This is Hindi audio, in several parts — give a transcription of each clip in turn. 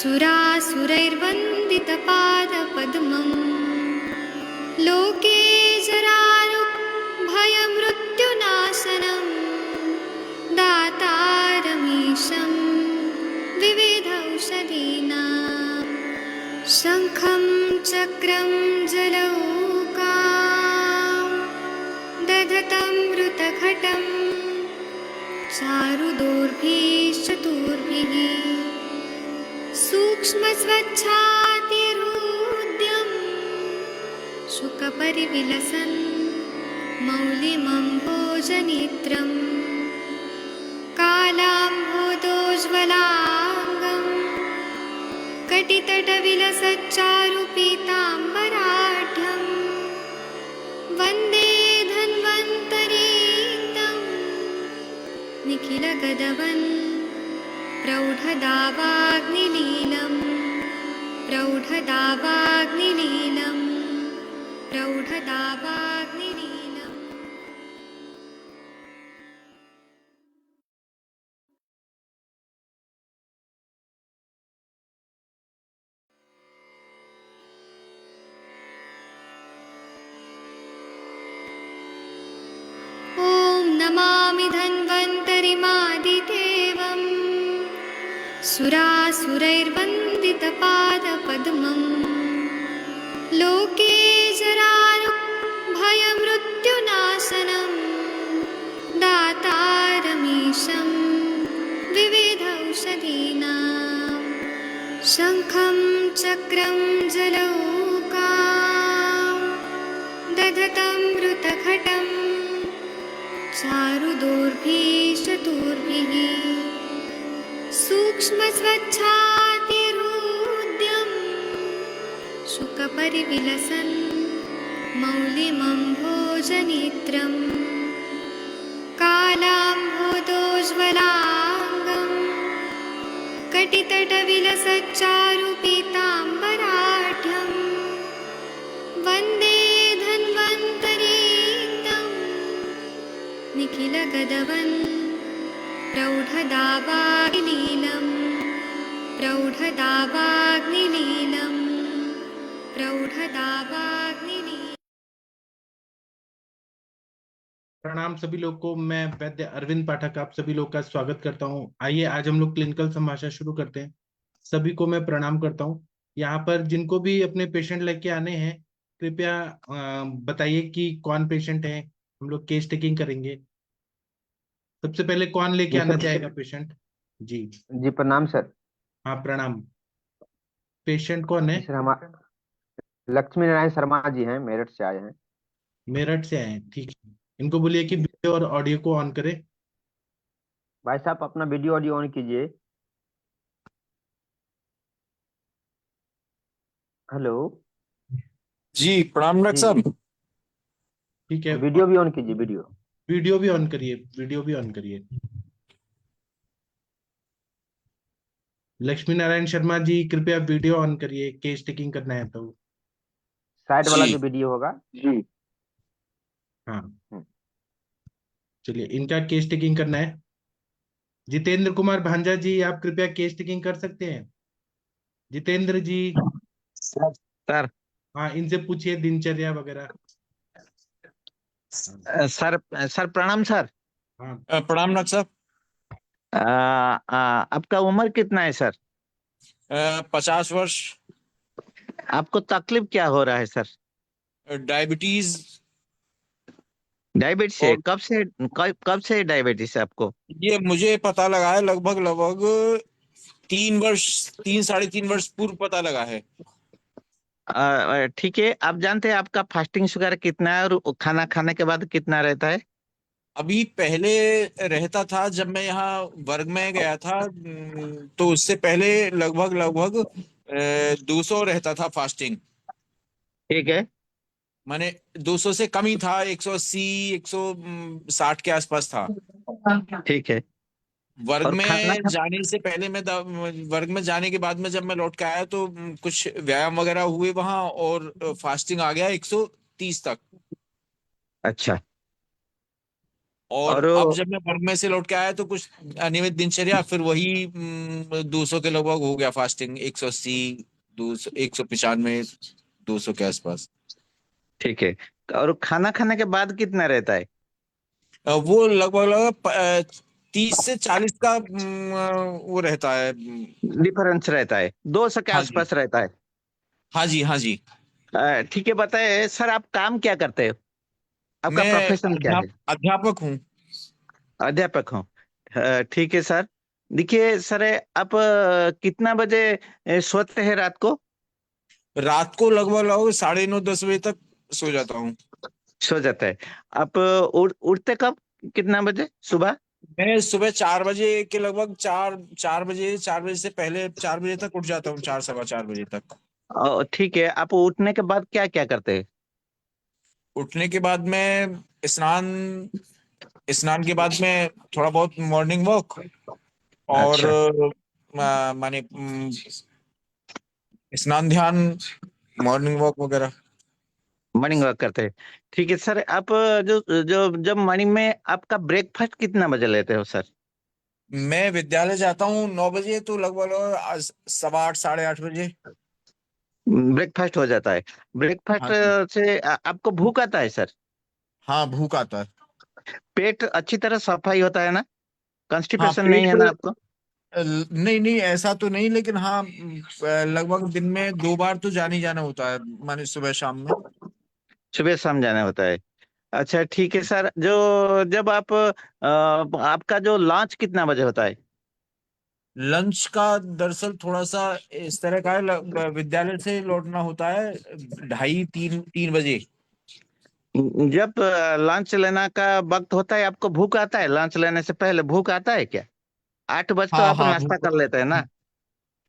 सुरासुरैर्वन्दितपादपद्मम् लोके जरारुभयमृत्युनाशनं दातारमीशं विविधौषधीनां शङ्खं चक्रं जलौकां दधतं मृतघटं चारुदोर्भिश्चतुर्भिः सूक्ष्मस्वच्छातिरुद्यं शुकपरिविलसन् मौलिमम्भोजनेत्रं कालाम्भोदोज्ज्वलाङ्गं कटितटविलसच्चारुपीताम्बराढ्यं वन्दे धन्वन्तरीतं निखिलगदवन् प्रौढदावाग्निलीलं प्रौढदावाग्निलीलं प्रौढदावाग्निलीलम्। ॐ नमामि धन्वन्तरिमादिदेवम् सुरासुरैर्वन्दितपादपद्मम् लोके जरारुभयमृत्युनाशनं दातारमीशं विविधौषधीनां शङ्खं चक्रं जलौकां दधतं मृतघटं चारुदोर्भिश्चतुर्भिः सूक्ष्मस्वच्छातिरुद्यं शुकपरिविलसन् मौलिमम्भोजनेत्रं कालाम्भोदोज्ज्वलाङ्गं कटितटविलसच्चारुपीताम्बराढ्यं वन्दे धन्वन्तरीतं निखिलगदवन् प्रौढदावाग्निलीलं प्रौढदावाग्निलीलं प्रौढदावाग्निलीलम्। प्रणाम सभी लोग को। मैं वैद्य अरविंद पाठक आप सभी लोग का स्वागत करता हूं। आइए आज हम लोग क्लिनिकल संभाषण शुरू करते हैं। सभी को मैं प्रणाम करता हूं। यहाँ पर जिनको भी अपने पेशेंट लेके आने हैं कृपया बताइए कि कौन पेशेंट है। हम लोग केस टेकिंग करेंगे। सबसे पहले कौन लेके आना चाहेगा पेशेंट? जी प्रणाम सर। हाँ प्रणाम। पेशेंट कौन है? सर हमारे लक्ष्मी नारायण शर्मा जी हैं, मेरठ से आए हैं। मेरठ से आए हैं, ठीक है। इनको बोलिए कि वीडियो और ऑडियो को ऑन करें। भाई साहब अपना वीडियो ऑडियो ऑन कीजिए। हेलो जी प्रणाम डॉक्टर साहब। ठीक है, वीडियो भी ऑन कीजिए। वीडियो भी ऑन करिए, वीडियो भी ऑन करिए। लक्ष्मी नारायण शर्मा जी कृपया वीडियो ऑन करिए, केस टेकिंग करना है तो। साइड वाला जो वीडियो होगा जी। हाँ चलिए, इनका केस टेकिंग करना है। जितेंद्र कुमार भांजा जी आप कृपया केस टेकिंग कर सकते हैं? जितेंद्र जी सर। हाँ इनसे पूछिए दिनचर्या वगैरह। सर प्रणाम सर। हाँ प्रणाम डॉक्टर साहब। आपका उम्र कितना है सर? 50 वर्ष। आपको तकलीफ क्या हो रहा है सर? डायबिटीज। डायबिटीज है? और कब से डायबिटीज है आपको? ये मुझे पता लगा है लगभग 3 साढ़े 3 वर्ष पूर्व पता लगा है। ठीक है। आप जानते हैं आपका फास्टिंग शुगर कितना है और खाना खाने के बाद कितना रहता है? अभी पहले रहता था जब मैं यहाँ वर्ग में गया था, तो उससे पहले लगभग 200 रहता था फास्टिंग। ठीक है। माने 200 से कम ही था, 180 160 के आसपास था। ठीक है। वर्ग और खाना में जाने से पहले वर्ग में जाने के बाद में जब मैं लौट के आया तो कुछ व्यायाम वगैरह हुए वहां और फास्टिंग आ गया 130 तक। अच्छा। और और अब जब मैं वर्ग में से लौट के आया तो कुछ अनियमित दिनचर्या, फिर वही 200 के लगभग हो गया फास्टिंग, 180, 200, 195, 200 के आसपास। ठीक है। और खाना खाने के बाद कितना रहता है? वो लगभग लगभग 30 से 40 का वो रहता है। डिफरेंस रहता है, 200 के हाँ जी, आसपास रहता है। हाँ जी, हाँ जी। ठीक है, बताए सर, आप काम क्या करते हो? आपका मैं प्रोफेशन क्या है? अध्यापक हूँ। अध्यापक हो? ठीक है सर। देखिए सर, आप कितना बजे सोते हैं रात को? रात को लगभग लगभग 9:30 10 बजे तक सो जाता हूँ। सो जाते हैं। आप उठते कब, कितना बजे सुबह? मैं सुबह 4 बजे के लगभग, 4 बजे से पहले 4 बजे तक उठ जाता हूँ, 4 सवा 4 बजे तक। ठीक है, आप उठने के बाद क्या क्या करते हैं? उठने के बाद मैं स्नान स्नान के बाद में थोड़ा बहुत मॉर्निंग वॉक, और अच्छा। माने स्नान ध्यान, मॉर्निंग वॉक वगैरह। मॉर्निंग वॉक करते हैं। ठीक है सर, आप जो जो जब मॉर्निंग में आपका ब्रेकफास्ट कितना बजे लेते हो सर? मैं विद्यालय जाता हूँ 9 बजे, तो लगभग लगभग 8:15 8:30 बजे। ब्रेकफास्ट हो जाता है। ब्रेकफास्ट हाँ जी, से आपको भूख आता है सर? हाँ भूख आता है। पेट अच्छी तरह सफाई होता है ना? हाँ कॉन्स्टिपेशन नहीं पेट, है ना आपको? नहीं नहीं ऐसा तो नहीं, लेकिन हाँ लगभग दिन में 2 बार तो जाने ही जाना होता है, माने सुबह शाम में। सुबह शाम जाना होता है। अच्छा ठीक है सर, जो जब आप आपका जो लंच कितना बजे होता है? लंच का दरअसल थोड़ा सा इस तरह का है, विद्यालय से लौटना होता है 2:30 3 3 बजे। जब लंच लेना का वक्त होता है, आपको भूख आता है? लंच लेने से पहले भूख आता है क्या? 8 बजे तो हाँ आप हाँ नाश्ता भूख, कर लेते हैं ना?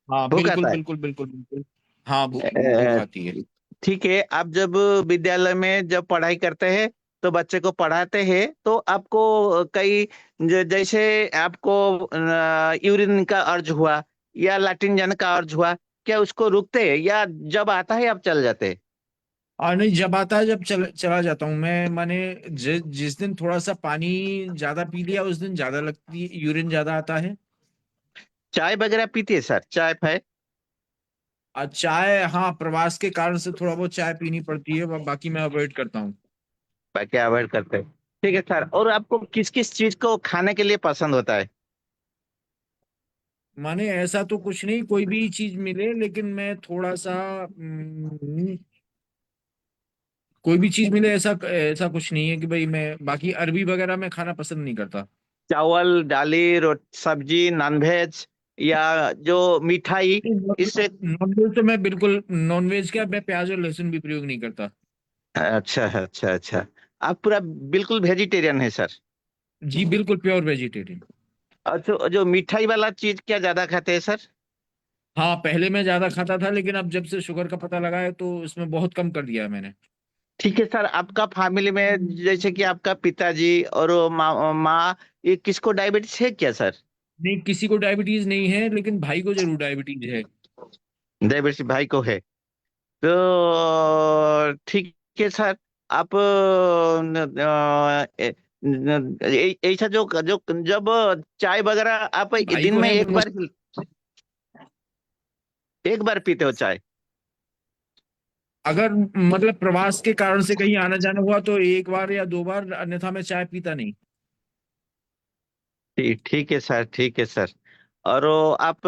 हाँ भूख बिल्कुल आता है? बिल्कुल बिल्कुल बिल्कुल। हाँ भूख अ, आती है। ठीक है। आप जब विद्यालय में जब पढ़ाई करते हैं तो बच्चे को पढ़ाते हैं तो आपको कई जैसे आपको यूरिन का अर्ज हुआ या लैट्रिन जाने का अर्ज हुआ, क्या उसको रुकते हैं या जब आता है आप चल जाते हैं? और नहीं, जब आता है जब चला जाता हूँ मैं, माने जिस दिन थोड़ा सा पानी ज्यादा पी लिया उस दिन ज्यादा लगती है, यूरिन ज्यादा आता है। चाय वगैरह पीती है सर, चाय फाय? और चाय, हाँ प्रवास के कारण से थोड़ा बहुत चाय पीनी पड़ती है, बाकी मैं अवॉइड करता हूँ। बाकी अवॉइड करते हैं। ठीक है सर, और आपको किस किस चीज को खाने के लिए पसंद होता है? माने ऐसा तो कुछ नहीं, कोई भी चीज मिले, लेकिन मैं थोड़ा सा कोई भी चीज मिले, ऐसा ऐसा कुछ नहीं है कि भाई मैं बाकी अरबी वगैरह में खाना पसंद नहीं करता। चावल दाली सब्जी नॉनवेज या जो मिठाई, इससे? नॉनवेज तो मैं बिल्कुल, नॉनवेज क्या, मैं प्याज और लहसुन भी प्रयोग नहीं करता। अच्छा अच्छा अच्छा। आप पूरा बिल्कुल वेजिटेरियन है सर? जी बिल्कुल प्योर वेजिटेरियन। अच्छा, जो मिठाई वाला चीज क्या ज्यादा खाते हैं सर? हाँ पहले मैं ज्यादा खाता था, लेकिन अब जब से शुगर का पता लगा है तो इसमें बहुत कम कर दिया है मैंने। ठीक है सर, आपका फैमिली में जैसे कि आपका पिताजी और वो माँ, ये किसको डायबिटीज है क्या सर? नहीं, किसी को डायबिटीज नहीं है, लेकिन भाई को जरूर डायबिटीज है। डायबिटीज भाई को है? तो ठीक है सर। आप ऐसा जो जो जब चाय वगैरह आप भाई दिन को में है एक मगर, बार, एक बार पीते हो चाय? अगर मतलब प्रवास के कारण से कहीं आना जाना हुआ तो 1 बार या 2 बार, अन्यथा मैं चाय पीता नहीं। ठीक ठीक है सर, ठीक है सर। और वो आप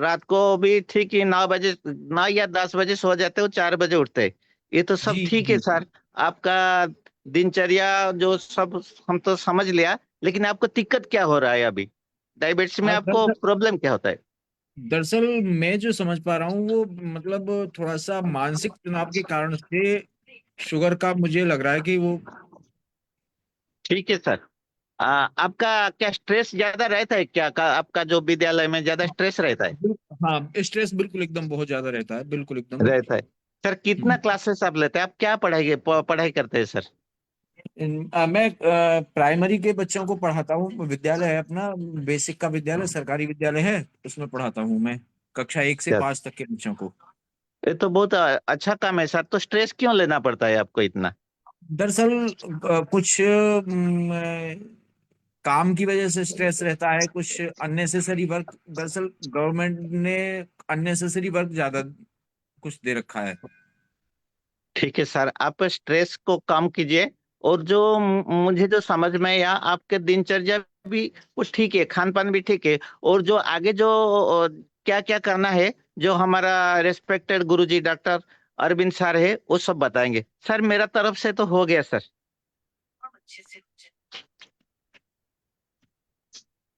रात को भी ठीक ही 9 बजे, 9 या 10 बजे सो जाते हो, 4 बजे उठते हैं। ये तो सब जी ठीक है जी। सर। आपका दिनचर्या जो सब हम तो समझ लिया, लेकिन आपको दिक्कत क्या हो रहा है अभी? डायबिटीज में आपको दरअसल, प्रॉब्लम क्या होता है? दरअसल मैं जो समझ पा रहा हूँ वो मतलब थोड़ा सा मानसिक तनाव के कारण से शुगर का मुझे लग रहा है कि वो। ठीक है सर। आपका क्या स्ट्रेस ज्यादा रहता है क्या? आपका जो विद्यालय में ज्यादा स्ट्रेस रहता है? हाँ स्ट्रेस बिल्कुल एकदम बहुत ज्यादा रहता है, बिल्कुल एकदम। रहता है। सर कितना क्लासेस आप लेते हैं? आप क्या पढ़ाई करते हैं सर? मैं प्राइमरी के बच्चों को पढ़ाता हूँ, विद्यालय है अपना, बेसिक का विद्यालय, सरकारी विद्यालय है, उसमें पढ़ाता हूँ मैं कक्षा 1 से 5 तक के बच्चों को। ये तो बहुत अच्छा काम है सर। तो स्ट्रेस क्यों लेना पड़ता है आपको इतना? दरअसल कुछ काम की वजह से स्ट्रेस रहता है, कुछ अननेसेसरी वर्क। दरअसल गवर्नमेंट ने अननेसेसरी वर्क ज्यादा कुछ दे रखा है। ठीक है सर, आप स्ट्रेस को कम कीजिए। और जो मुझे जो समझ में आया, आपके दिनचर्या भी कुछ ठीक है, खान पान भी ठीक है, और जो आगे जो क्या क्या करना है, जो हमारा रेस्पेक्टेड गुरुजी डॉक्टर अरविंद सर है, वो सब बताएंगे। सर मेरा तरफ से तो हो गया सर।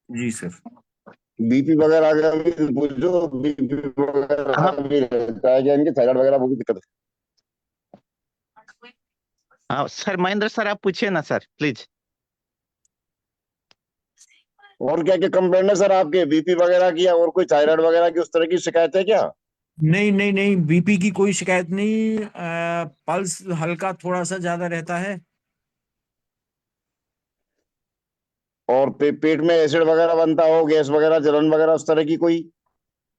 जी सर। बीपी वगैरह का भी पूछो, बीपी वगैरह हाँ भी रहता है क्या इनके, थायराइड वगैरह वो भी दिक्कत है? हाँ सर, महेंद्र सर आप पूछिए ना सर, प्लीज। और क्या क्या कंप्लेंट है सर आपके, बीपी वगैरह की या और कोई थायराइड वगैरह की उस तरह की शिकायत है क्या? नहीं नहीं नहीं, बीपी की कोई शिकायत नहीं। पल्स हल्का थोड़ा सा ज्यादा रहता है। और पेट में एसिड वगैरह बनता हो, गैस वगैरह, जलन वगैरह उस तरह की कोई?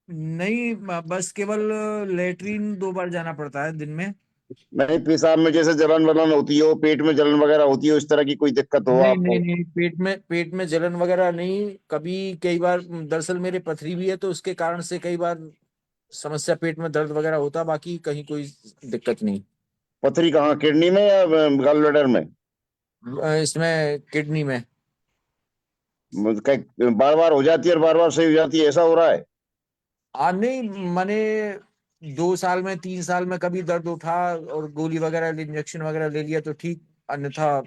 नहीं, बस केवल लेटरिन 2 बार जाना पड़ता है दिन में। नहीं, पेशाब में जैसे जलन वलन होती हो, पेट में जलन वगैरह होती हो, इस तरह की कोई दिक्कत हो नहीं नहीं आपको? नहीं, पेट में जलन वगैरह नहीं। कभी कई बार दरअसल मेरे पथरी भी है, तो उसके कारण से कई बार समस्या, पेट में दर्द वगैरह होता, बाकी कहीं कोई दिक्कत नहीं। पथरी कहाँ, किडनी में या गॉल ब्लैडर में? इसमें किडनी में। बार बार हो जाती है और बार बार सही हो जाती है, ऐसा हो रहा है? नहीं मैंने 2 साल में 3 साल में कभी दर्द उठा और गोली वगैरह इंजेक्शन वगैरह ले लिया तो ठीक, अन्यथा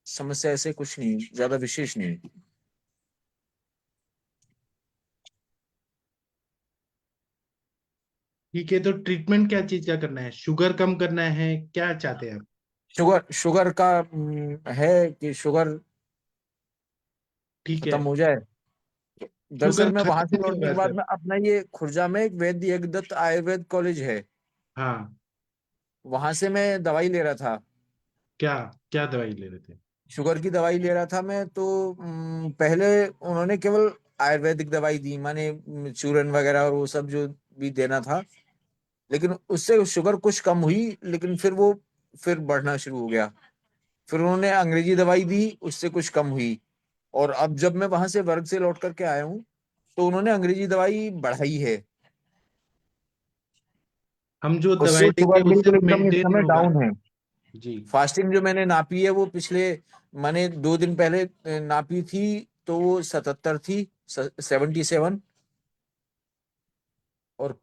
समस्या ऐसे कुछ नहीं, ज्यादा विशेष नहीं। ठीक है, तो ट्रीटमेंट क्या चीज का करना है? शुगर कम करना है, क्या चाहते हैं आप? शुगर शुगर का है कि शुगर ठीक है। खत्म हो जाए। शुगर दरअसल मैं वहां से खत्म नहीं लौटने होगा के बाद सर। में अपना ये खुर्जा में एक वैद्य एकदत्त आयुर्वेद कॉलेज है, हाँ। वहां से मैं दवाई ले रहा था। क्या क्या दवाई ले रहे थे? शुगर की दवाई ले रहा था मैं, तो पहले उन्होंने केवल आयुर्वेदिक दवाई दी, माने चूरन वगैरह और वो सब जो भी देना था, लेकिन उससे शुगर कुछ कम हुई, लेकिन फिर बढ़ना शुरू हो गया। फिर उन्होंने अंग्रेजी दवाई दी, उससे कुछ कम हुई। और अब जब मैं वहां से वर्ग से लौट करके आया हूँ, तो उन्होंने अंग्रेजी दवाई बढ़ाई है। हम जो उससे दवाई देंगे शुगर उससे बिल्कुल एकदम इस मेंटेन समय होगा। डाउन है। जी। फास्टिंग जो मैंने नापी है वो पिछले, मैंने 2 दिन पहले नापी थी, तो वो 77 थी, 77। और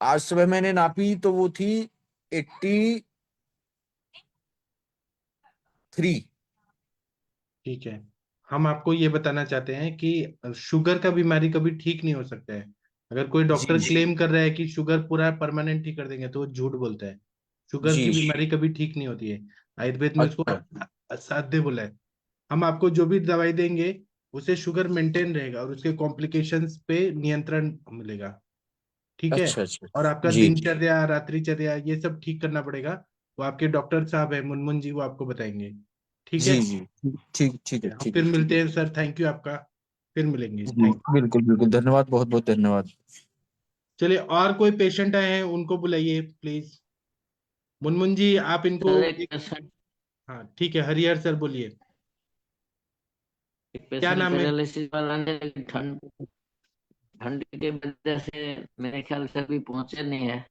आज सुबह मैंने नापी तो वो थी 83। ठीक है। हम आपको ये बताना चाहते हैं कि शुगर का बीमारी कभी ठीक नहीं हो सकता है। अगर कोई जी डॉक्टर जी क्लेम कर रहा है कि शुगर पूरा परमानेंट ठीक कर देंगे तो वो झूठ बोलता है। शुगर की जी। बीमारी कभी ठीक नहीं होती है। आयुर्वेद में उसको अच्छा। असाध्य बोला है। हम आपको जो भी दवाई देंगे उससे शुगर मेंटेन रहेगा और उसके कॉम्प्लिकेशंस पे नियंत्रण मिलेगा। ठीक है। अच्छा अच्छा। और आपका जी दिनचर्या, रात्रिचर्या, ये सब ठीक करना पड़ेगा। वो आपके डॉक्टर साहब है मुनमुन जी, वो आपको बताएंगे। ठीक है। जी जी। ठीक ठीक है, हम ठीक फिर है। मिलते हैं सर, थैंक यू आपका। फिर मिलेंगे, जी थैंक। बिल्कुल बिल्कुल, धन्यवाद, बहुत बहुत धन्यवाद। चलिए, और कोई पेशेंट आए हैं उनको बुलाइए प्लीज। मुनमुन जी आप इनको सर एक एक। पेशेंट हाँ ठीक है, हरिहर सर बोलिए। एक क्या पेशेंट नाम है? पैरालिसिस वाला है, लेकिन ठंड ठंड की वजह से मेरे ख्याल से अभी पहुंचे नहीं है।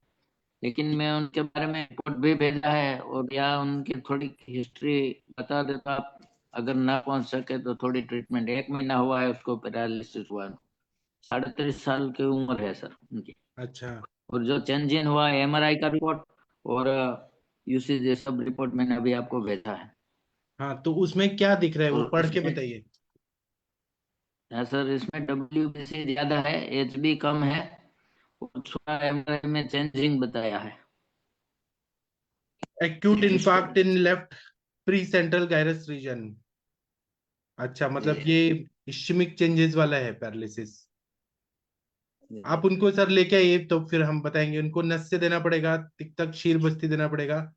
लेकिन मैं उनके बारे में रिपोर्ट भी भेजा है, और या उनकी थोड़ी हिस्ट्री बता देता आप, अगर ना पहुंच सके तो थोड़ी ट्रीटमेंट। 1 महीना हुआ है उसको पैरालिसिस हुआ। 37 साल की उम्र है सर उनकी। अच्छा। और जो चेंजिन हुआ है, MRI का रिपोर्ट और यूसीजी सब रिपोर्ट मैंने अभी आपको भेजा है। हाँ, तो उसमें क्या दिख रहा है वो और पढ़ के इसमें बताइए। सर इसमें WBC ज्यादा है, HB कम है, और थोड़ा MRI में चेंजिंग बताया है। Acute infarct in left precentral gyrus region. अच्छा, मतलब जी ये इश्चेमिक चेंजेस वाला है पैरालिसिस। जी। आप उनको सर लेके आइए, तो फिर हम बताएंगे। उनको नस से देना पड़ेगा, तिक्तक शीर बस्ती देना पड़ेगा,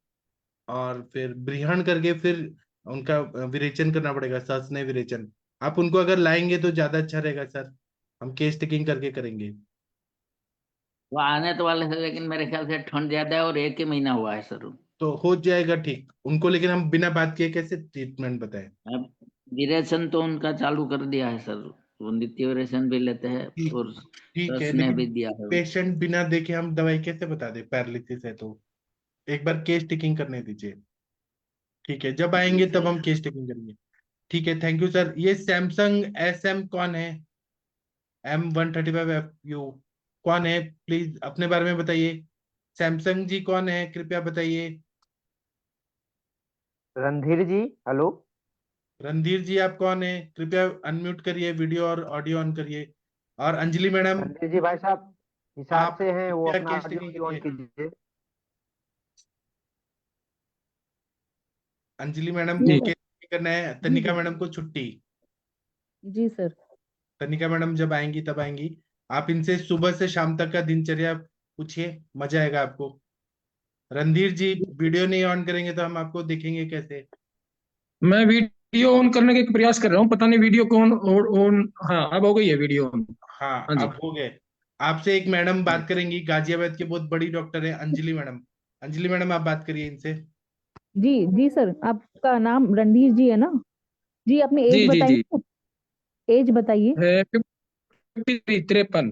और फिर ब्रीहण करके फिर उनका विरेचन करना पड़ेगा, ससने विरेचन। आप उनको अगर लाएंगे तो ज्यादा अच्छा रहेगा सर। हम केस टेकिंग करके करेंगे। वो आने तो वाले थे, लेकिन मेरे ख्याल से ठंड ज्यादा है और 1 ही महीना हुआ है सर। तो हो जाएगा ठीक उनको, लेकिन हम बिना बात किए कैसे ट्रीटमेंट बताएं? अब ड्यूरेशन तो उनका चालू कर दिया है सर, वो ड्यूरेशन भी लेते हैं ठीक और ठीक है, स्नेह भी लेकिन दिया है। पेशेंट बिना देखे हम दवाई कैसे बता दे? पैरालिसिस है तो एक बार केस टेकिंग करने दीजिए। ठीक है, जब आएंगे तब हम केस टेकिंग करेंगे। ठीक है, थैंक यू सर। ये सैमसंग SM कौन है? M135FU कौन है? प्लीज अपने बारे में बताइए। सैमसंग जी कौन है, कृपया बताइए। रणधीर जी, हेलो। रणधीर जी आप कौन है? कृपया अनम्यूट करिए, वीडियो और ऑडियो ऑन करिए। और अंजलि मैडम, रणधीर जी भाई साहब हिसार आप से हैं, वो कृपया अपना केस ऑडियो टेकिंग भी ऑन करिए। कीजिए। अंजलि मैडम जी को जी सर। केस टेकिंग करना है। जी तनिका जी मैडम को छुट्टी। जी सर। तनिका मैडम जब आएंगी तब आएंगी। आप इनसे सुबह से शाम तक का दिनचर्या पूछिए, मजा आएगा आपको। रणधीर जी, वीडियो नहीं ऑन करेंगे तो हम आपको देखेंगे कैसे? मैं वीडियो ऑन करने का प्रयास कर रहा हूँ, पता नहीं वीडियो कौन ऑन। हाँ, अब हो गई है वीडियो ऑन। हाँ हाँ जी। अब हो गए। आपसे एक मैडम बात करेंगी, गाजियाबाद की बहुत बड़ी डॉक्टर है, अंजलि मैडम। अंजलि मैडम आप बात करिए इनसे। जी जी सर, आपका नाम रणधीर जी है ना? जी, अपनी एज जी जी जी। बताइए। एज बताइए। है 53।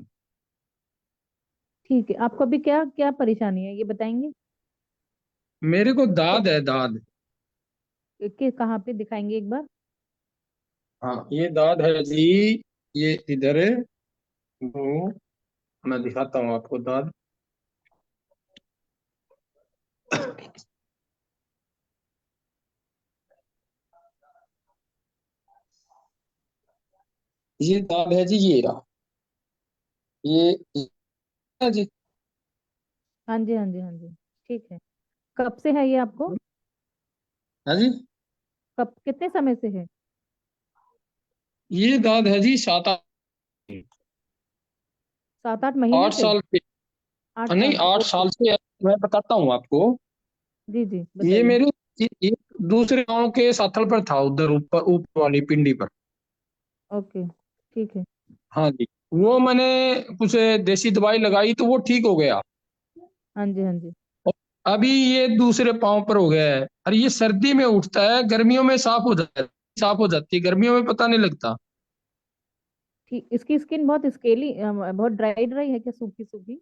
ठीक है, आपको अभी क्या क्या परेशानी है ये बताएंगे? मेरे को दाद है, दाद। के कहाँ पे दिखाएंगे एक बार? हाँ, ये दाद है जी, ये इधर है। वो मैं दिखाता हूँ आपको दाद। ये दाद है जी, ये रहा। ये है जी। हाँ जी हाँ जी हाँ जी। ठीक है। कब से है ये आपको? हाँ जी। कब, कितने समय से है? ये दाद है जी 7 7-8 महीने 8 से? साल से। 8 साल नहीं, से, 8 ओके। साल से है। मैं बताता हूँ आपको। जी जी ये बताइए। मेरे ये दूसरे गांव के साथल पर था, उधर ऊपर ऊपर वाली पिंडी पर। ओके, ठीक है। हाँ जी। वो मैंने कुछ देसी दवाई लगाई तो वो ठीक हो गया। हाँ जी हाँ जी। और अभी ये दूसरे पांव पर हो गया है। और ये सर्दी में उठता है, गर्मियों में साफ हो जाता है, साफ हो जाती है, गर्मियों में पता नहीं लगता। ठीक, इसकी स्किन बहुत स्केली, बहुत ड्राई ड्राई है क्या, सूखी सूखी?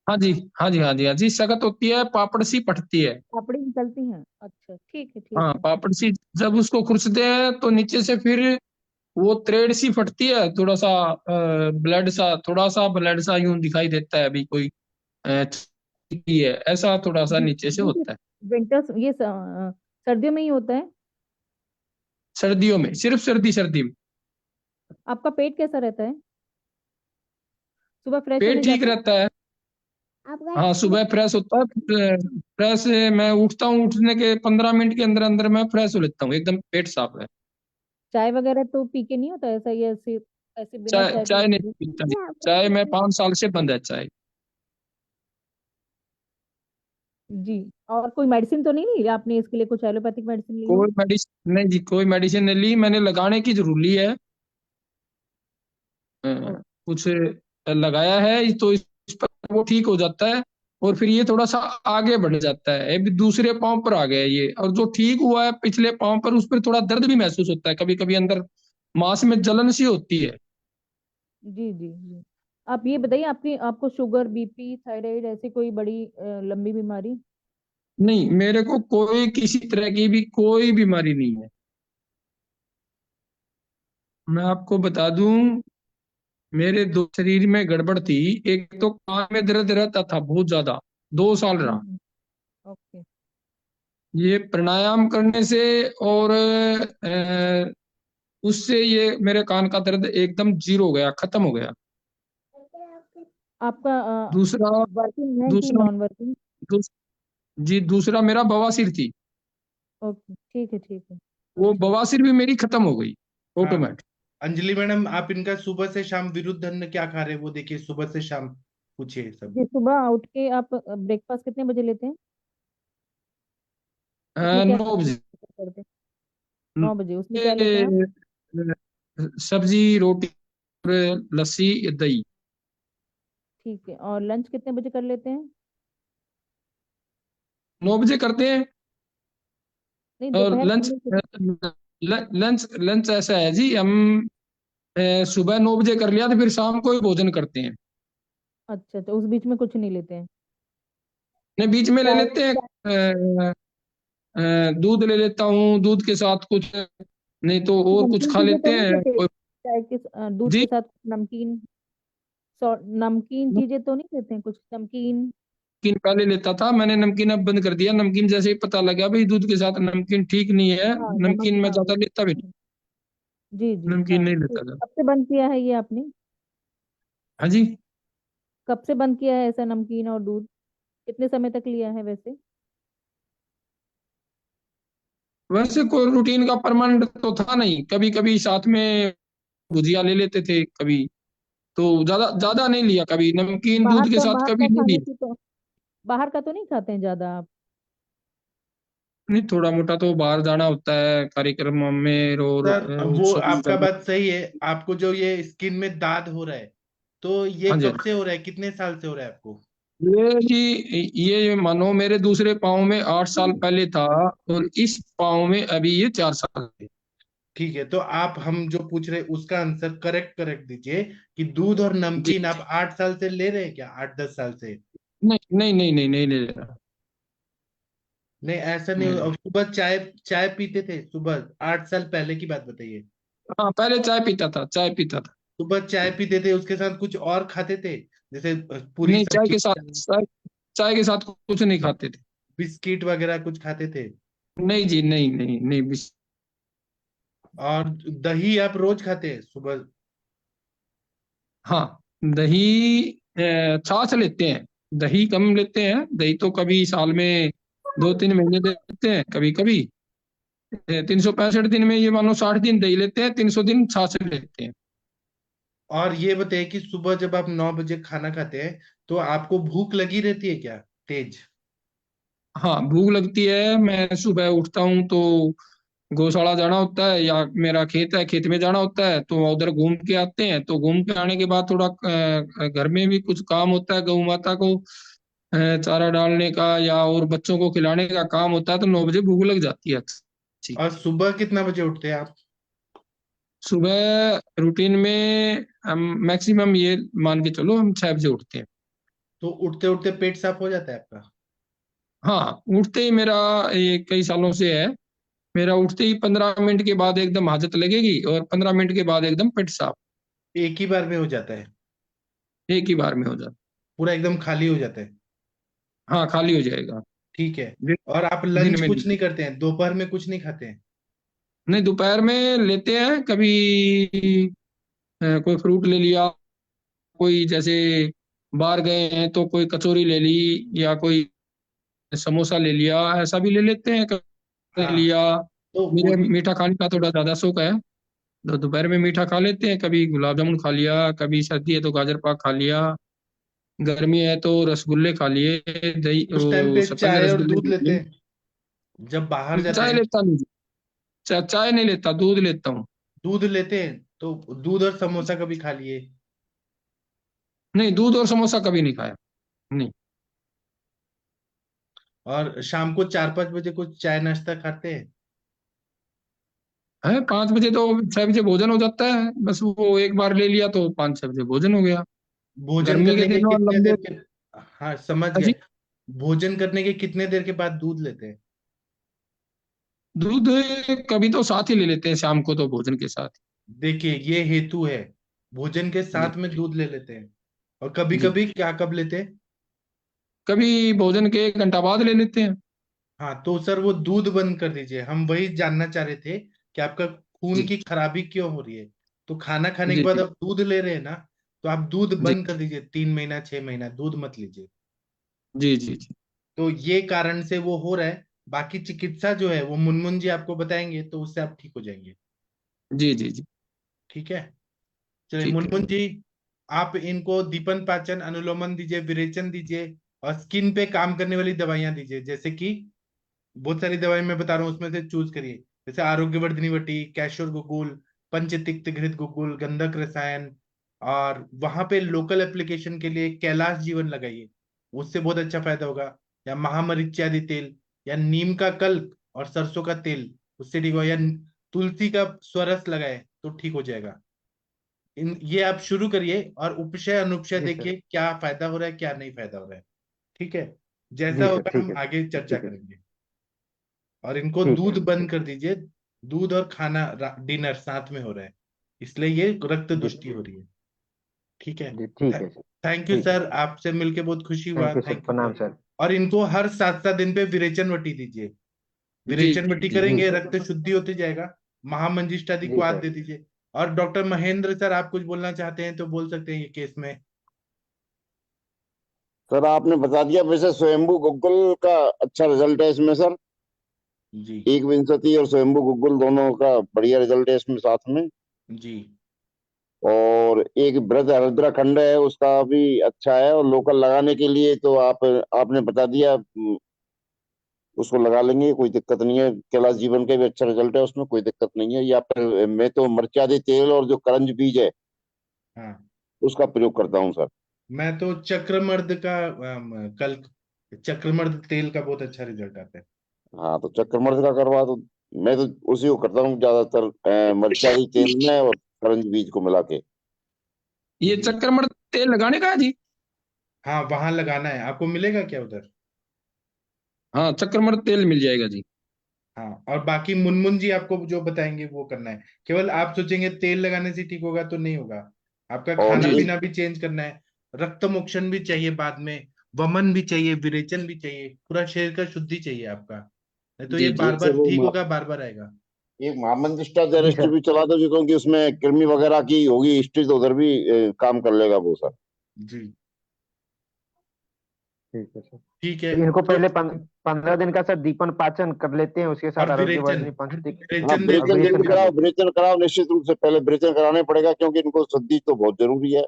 हाँ जी, हाँ जी, हाँ जी, हाँ जी, सख्त होती है, पापड़ सी पटती है। पापड़ी निकलती हैं? अच्छा, ठीक है ठीक हाँ, है। पापड़ सी। जब उसको खुरचते हैं तो नीचे से फिर वो त्रेड सी फटती है, थोड़ा सा ब्लड सा, थोड़ा सा ब्लड सा यूं दिखाई देता है, अभी कोई चीटी है ऐसा, थोड़ा सा जी नीचे से जी। होता है। विंटर्स, ये सर्दियों में ही होता है? सर्दियों में, सिर्फ सर्दी सर्दी में। आपका पेट कैसा रहता है? सुबह फ्रेश होने पेट ठीक जाते हैं? रहता है। आपका हाँ, सुबह फ्रेश होता है। फ्रेश मैं उठता हूँ, उठने के 15 मिनट के अंदर अंदर मैं फ्रेश हो लेता हूँ, एकदम पेट साफ है। चाय वगैरह तो पी के नहीं होता ऐसा, ये ऐसे ऐसे बिना चाय चाय चाय नहीं पी? पीता जी। चाय मैं 5 साल से बंद है चाय। जी। और कोई मेडिसिन तो नहीं ली आपने इसके लिए? कुछ एलोपैथिक मेडिसिन ली हो? कोई मेडिसिन नहीं जी, कोई मेडिसिन नहीं ली, मैंने लगाने की जरूर ली है। ओ, कुछ लगाया है तो इस पर वो ठीक हो जाता है। और फिर ये थोड़ा सा आगे बढ़ जाता है, ये भी दूसरे पाँव पर आ गया है ये। और जो ठीक हुआ है पिछले पाँव पर, उस पर थोड़ा दर्द भी महसूस होता है, कभी कभी अंदर मांस में जलन सी होती है। जी जी जी। आप ये बताइए, आपकी आपको शुगर, बीपी, थायराइड, ऐसी कोई बड़ी लंबी बीमारी? नहीं, मेरे को कोई किसी तरह की भी कोई बीमारी नहीं है। मैं आपको बता दूं, मेरे दो शरीर में गड़बड़ थी। एक तो कान में दर्द रहता था बहुत ज्यादा, 2 साल रहा। ओके। ये प्राणायाम करने से और उससे ये मेरे कान का दर्द एकदम जीरो हो गया, खत्म हो गया। आपका दूसरा वर्किंग है कि दूसरा नॉन वर्किंग? दूस, जी, दूसरा मेरा बवासीर थी। ओके, ठीक है ठीक है। वो बवासीर भी मेरी खत्म हो गई हाँ ऑटोमेटिक। अंजलि मैडम, आप इनका सुबह से शाम विरुद्ध अन्न क्या खा रहे हैं वो देखिए, सुबह से शाम पूछिए सब। जी, सुबह उठ के आप ब्रेकफास्ट कितने बजे लेते हैं? उसमें क्या 9 बजे। करते हैं? 9 बजे, उसमें क्या लेते हैं आप? सब्जी, रोटी और लस्सी, दही। ठीक है। और लंच कितने बजे कर लेते हैं? 9 बजे करते हैं। नहीं और दोपहर लंच लंच लंच ऐसा है जी, हम सुबह 9 बजे कर लिया तो फिर शाम को ही भोजन करते हैं। अच्छा अच्छा, उस बीच में कुछ नहीं लेते हैं? नहीं, बीच में ले चाय लेते हैं, दूध ले लेता हूँ, दूध के साथ कुछ, नहीं तो और कुछ नमकीन खा चीजें तो लेते नहीं हैं लेते? कोई। चाय के दूध जी, के साथ नमकीन, नमकीन चीजें तो नहीं लेते हैं कुछ, नमकीन? नमकीन पहले लेता था, मैंने नमकीन अब बंद कर दिया। नमकीन जैसे ही पता लगा भाई दूध के साथ नमकीन ठीक नहीं है, हाँ नमक, नमकीन मैं हाँ ज्यादा लेता भी नहीं, जी जी नमकीन हाँ। नहीं तो लेता था। कब से बंद किया है ये आपने? हाँ जी। कब से बंद किया है ऐसा नमकीन और दूध? कितने समय तक लिया है वैसे? वैसे कोई रूटीन का परमानेंट तो था नहीं, कभी कभी साथ में भुजिया ले लेते थे कभी, तो ज्यादा ज्यादा नहीं लिया, कभी नमकीन दूध के साथ कभी नहीं खाने लिया। की तो, बाहर का तो नहीं खाते हैं ज्यादा आप? नहीं, थोड़ा मोटा तो बाहर जाना होता है कार्यक्रम में और सर वो उत्सव आपका वगैरह। बात सही है। आपको जो ये स्किन में दाद हो रहा है, तो ये हाँ जी, कब से हो रहा है, कितने साल से हो रहा है आपको? ये जी, ये मानो मेरे दूसरे पाँव में 8 साल पहले था, और इस पाँव में अभी ये 4 साल है। ठीक है, तो आप हम जो पूछ रहे हैं उसका आंसर करेक्ट करेक्ट दीजिए कि दूध और जी, नमकीन आप 8 साल से ले रहे हैं क्या, 8-10 साल से? नहीं नहीं नहीं नहीं नहीं ले रहा, नहीं ऐसा नहीं नहीं ले और रहा। सुबह चाय चाय पीते थे सुबह, 8 साल पहले की बात बताइए। हाँ, पहले चाय पीता था, चाय पीता था। सुबह चाय पीते थे, उसके साथ कुछ और खाते थे, जैसे पूरी नहीं, चाय सब्जी, के साथ, चाय के साथ कुछ नहीं खाते थे। बिस्किट वगैरह कुछ खाते थे? नहीं जी, नहीं नहीं नहीं, और दही आप रोज खाते हैं सुबह? हाँ, दही, छाछ लेते हैं, दही कम लेते हैं, दही तो कभी साल में 2-3 महीने लेते हैं कभी कभी। 365 दिन में ये मानो 60 दिन दही लेते हैं, 300 दिन छाछ लेते हैं। और ये बताइए कि सुबह जब आप 9 बजे खाना खाते हैं, तो आपको भूख लगी रहती है क्या, तेज? हाँ, भूख लगती है, मैं सुबह उठता हूँ तो गौशाला जाना होता है, या मेरा खेत है, खेत में जाना होता है, तो उधर घूम के आते हैं, तो घूम के आने के बाद थोड़ा घर में भी कुछ काम होता है, गौ माता को चारा डालने का या और बच्चों को खिलाने का काम होता है, तो 9 बजे भूख लग जाती है अच्छी। और सुबह कितना बजे उठते हैं आप? सुबह रूटीन में हम मैक्सिमम ये मान के चलो हम 6 बजे उठते हैं। तो उठते उठते पेट साफ हो जाता है आपका? हाँ, उठते ही मेरा, ये कई सालों से है, मेरा उठते ही 15 मिनट के बाद एकदम हाजत लगेगी, और 15 मिनट के बाद एकदम पेट साफ, एक ही बार में हो जाता है? एक ही बार में हो जाता। पूरा एकदम खाली हो जाता है? हाँ, खाली हो जाएगा। ठीक है। दिन और आप दिन लंच में कुछ नहीं, नहीं करते हैं, दोपहर में कुछ नहीं खाते हैं? नहीं दोपहर में लेते हैं कभी, कोई फ्रूट ले लिया, कोई जैसे बाहर गए हैं तो कोई कचौरी ले ली, या कोई समोसा ले लिया, ऐसा भी ले लेते हैं ले हाँ, लिया। तो मेरे वही। मीठा खाने का थोड़ा ज्यादा शौक है, तो दोपहर में मीठा खा लेते हैं, कभी गुलाब जामुन खा लिया, कभी सर्दी है तो गाजर पाक खा लिया, गर्मी है तो रसगुल्ले खा लिए, दही उस टाइम पे सफेद चाय और रसगुल्ले दूध ले लेते लिए। हैं जब बाहर जाते चाय हैं? लेता नहीं, चाय नहीं लेता, दूध लेता हूँ। दूध लेते हैं, तो दूध और समोसा कभी खा लिए? नहीं, दूध और समोसा कभी नहीं खाया, नहीं। और शाम को 4-5 बजे कुछ चाय नाश्ता खाते हैं? है, 5 बजे तो 6 बजे भोजन हो जाता है, बस वो एक बार ले लिया तो 5-6 बजे भोजन हो गया। भोजन गर्मी के करने के दिन और कितने लंबे। देर के? हाँ समझ अजी, गए। भोजन करने के कितने देर के बाद दूध लेते हैं? दूध कभी तो साथ ही ले लेते हैं, शाम को तो भोजन के साथ। देखिए ये हेतु है, भोजन के जी साथ में दूध ले लेते हैं। और कभी जी, कभी क्या, कब लेते हैं? कभी भोजन के 1 घंटा बाद ले लेते हैं। हाँ तो सर वो दूध बंद कर दीजिए, हम वही जानना चाह रहे थे कि आपका खून जी की खराबी क्यों हो रही है। तो खाना खाने के जी बाद जी आप दूध ले रहे हैं ना, तो आप दूध जी बंद कर दीजिए, 3 महीना 6 महीना दूध मत लीजिए। जी जी जी तो ये कारण से वो हो रहा है। बाकी चिकित्सा जो है वो मुनमुन जी आपको बताएंगे, तो उससे आप ठीक हो जाएंगे। जी जी जी, ठीक है, चलिए ठीक है। मुनमुन जी, आप इनको दीपन पाचन अनुलोमन दीजिए, विरेचन दीजिए, और स्किन पे काम करने वाली दवाइयां दीजिए, जैसे कि बहुत सारी दवाई मैं बता रहा हूँ, उसमें से चूज करिए। जैसे आरोग्यवर्धिनी वटी, कैशोर गुगुल, पंचतिक्त घृत गुगुल, गंधक रसायन। और वहां पे लोकल एप्लीकेशन के लिए कैलाश जीवन लगाइए, उससे बहुत अच्छा फायदा होगा। या महामरीच्यादि तेल या नीम का कल्क और सरसों का तेल, उससे ठीक हो, या तुलसी का स्वरस लगाए तो ठीक हो जाएगा। ये आप शुरू करिए और उपशय अनुपशय जी सर। देखिए क्या फायदा हो रहा है क्या नहीं फायदा हो रहा है। ठीक है, जैसा जी सर, होगा ठीक हम है। आगे चर्चा ठीक है। करेंगे। और इनको ठीक दूध है। बंद कर दीजिए, दूध और खाना डिनर साथ में हो रहा है, इसलिए ये रक्त जी दुष्टि हो रही है। ठीक है, जी, ठीक है सर। थैंक यू ठीक है। सर, आपसे मिलके बहुत खुशी हुआ, thank you sir, thank you प्रणाम सर। सर। और इनको हर 7-7 दिन पे विरेचन वटी दीजिए, जी विरेचन वटी जी करेंगे, सर। रक्त शुद्धि होती जाएगा। महामंजिष्टादि जी को आज सर। दे दीजिए। और डॉक्टर महेंद्र सर, आप कुछ बोलना चाहते हैं तो बोल सकते हैं ये केस में। सर आपने बता दिया, वैसे स्वयंभू गुग्गुल का अच्छा रिजल्ट है इसमें सर। जी 1 विंशति और स्वयंभू गुग्गुल दोनों का बढ़िया रिजल्ट है इसमें साथ में। जी और एक ब्रज हरिद्रा खंड है उसका भी अच्छा है। और लोकल लगाने के लिए तो आपने बता दिया, उसको लगा लेंगे, कोई दिक्कत नहीं है। कैलाश जीवन का भी अच्छा रिजल्ट है, उसमें कोई दिक्कत नहीं है। या फिर मैं तो मिर्चादी तेल और जो करंज बीज है हाँ, उसका प्रयोग करता हूँ सर। मैं तो चक्रमर्द का कल चक्रमर्द तेल का बहुत अच्छा रिजल्ट आता है। हाँ तो चक्रमर्द का करवा तो मैं तो उसी को करता हूँ ज्यादातर, मिर्चादी तेल में और करंज बीज को मिला के। ये जी चक्रमर्द तेल लगाने का है जी? हाँ, वहां लगाना है, आपको मिलेगा क्या उधर? हाँ, चक्रमर्द तेल मिल जाएगा जी। हाँ, और बाकी मुनमुन जी आपको जो बताएंगे वो करना है। केवल आप सोचेंगे तेल लगाने से ठीक होगा तो नहीं होगा, आपका और खाना जी पीना भी चेंज करना है। रक्त मोक्षण भी चाहिए, बाद में वमन भी चाहिए, विरेचन भी चाहिए, पूरा शरीर का शुद्धि चाहिए आपका, नहीं तो ये जी जी बार एक से बार वो ठीक होगा, बार बार आएगा। एक महामंजिष्ठा जी दृष्टि सर। भी चला दो, क्योंकि उसमें कृमि वगैरह की होगी हिस्ट्री, तो उधर भी काम कर लेगा वो सर। जी ठीक है सर। ठीक है। तो इनको तो पहले 15 दिन का सर दीपन पाचन कर लेते हैं, उसके साथ और विरेचन, आरोग्यवर्धनी पंचटिक हाँ विरेचन और ब्रेचन देखिए। विरेचन जरूर कर कराओ, लेते हैं। ब्रेचन कराओ, निश्चित रूप से पहले ब्रेचन कराना पड़ेगा, क्योंकि इनको शुद्धि तो बहुत जरूरी है।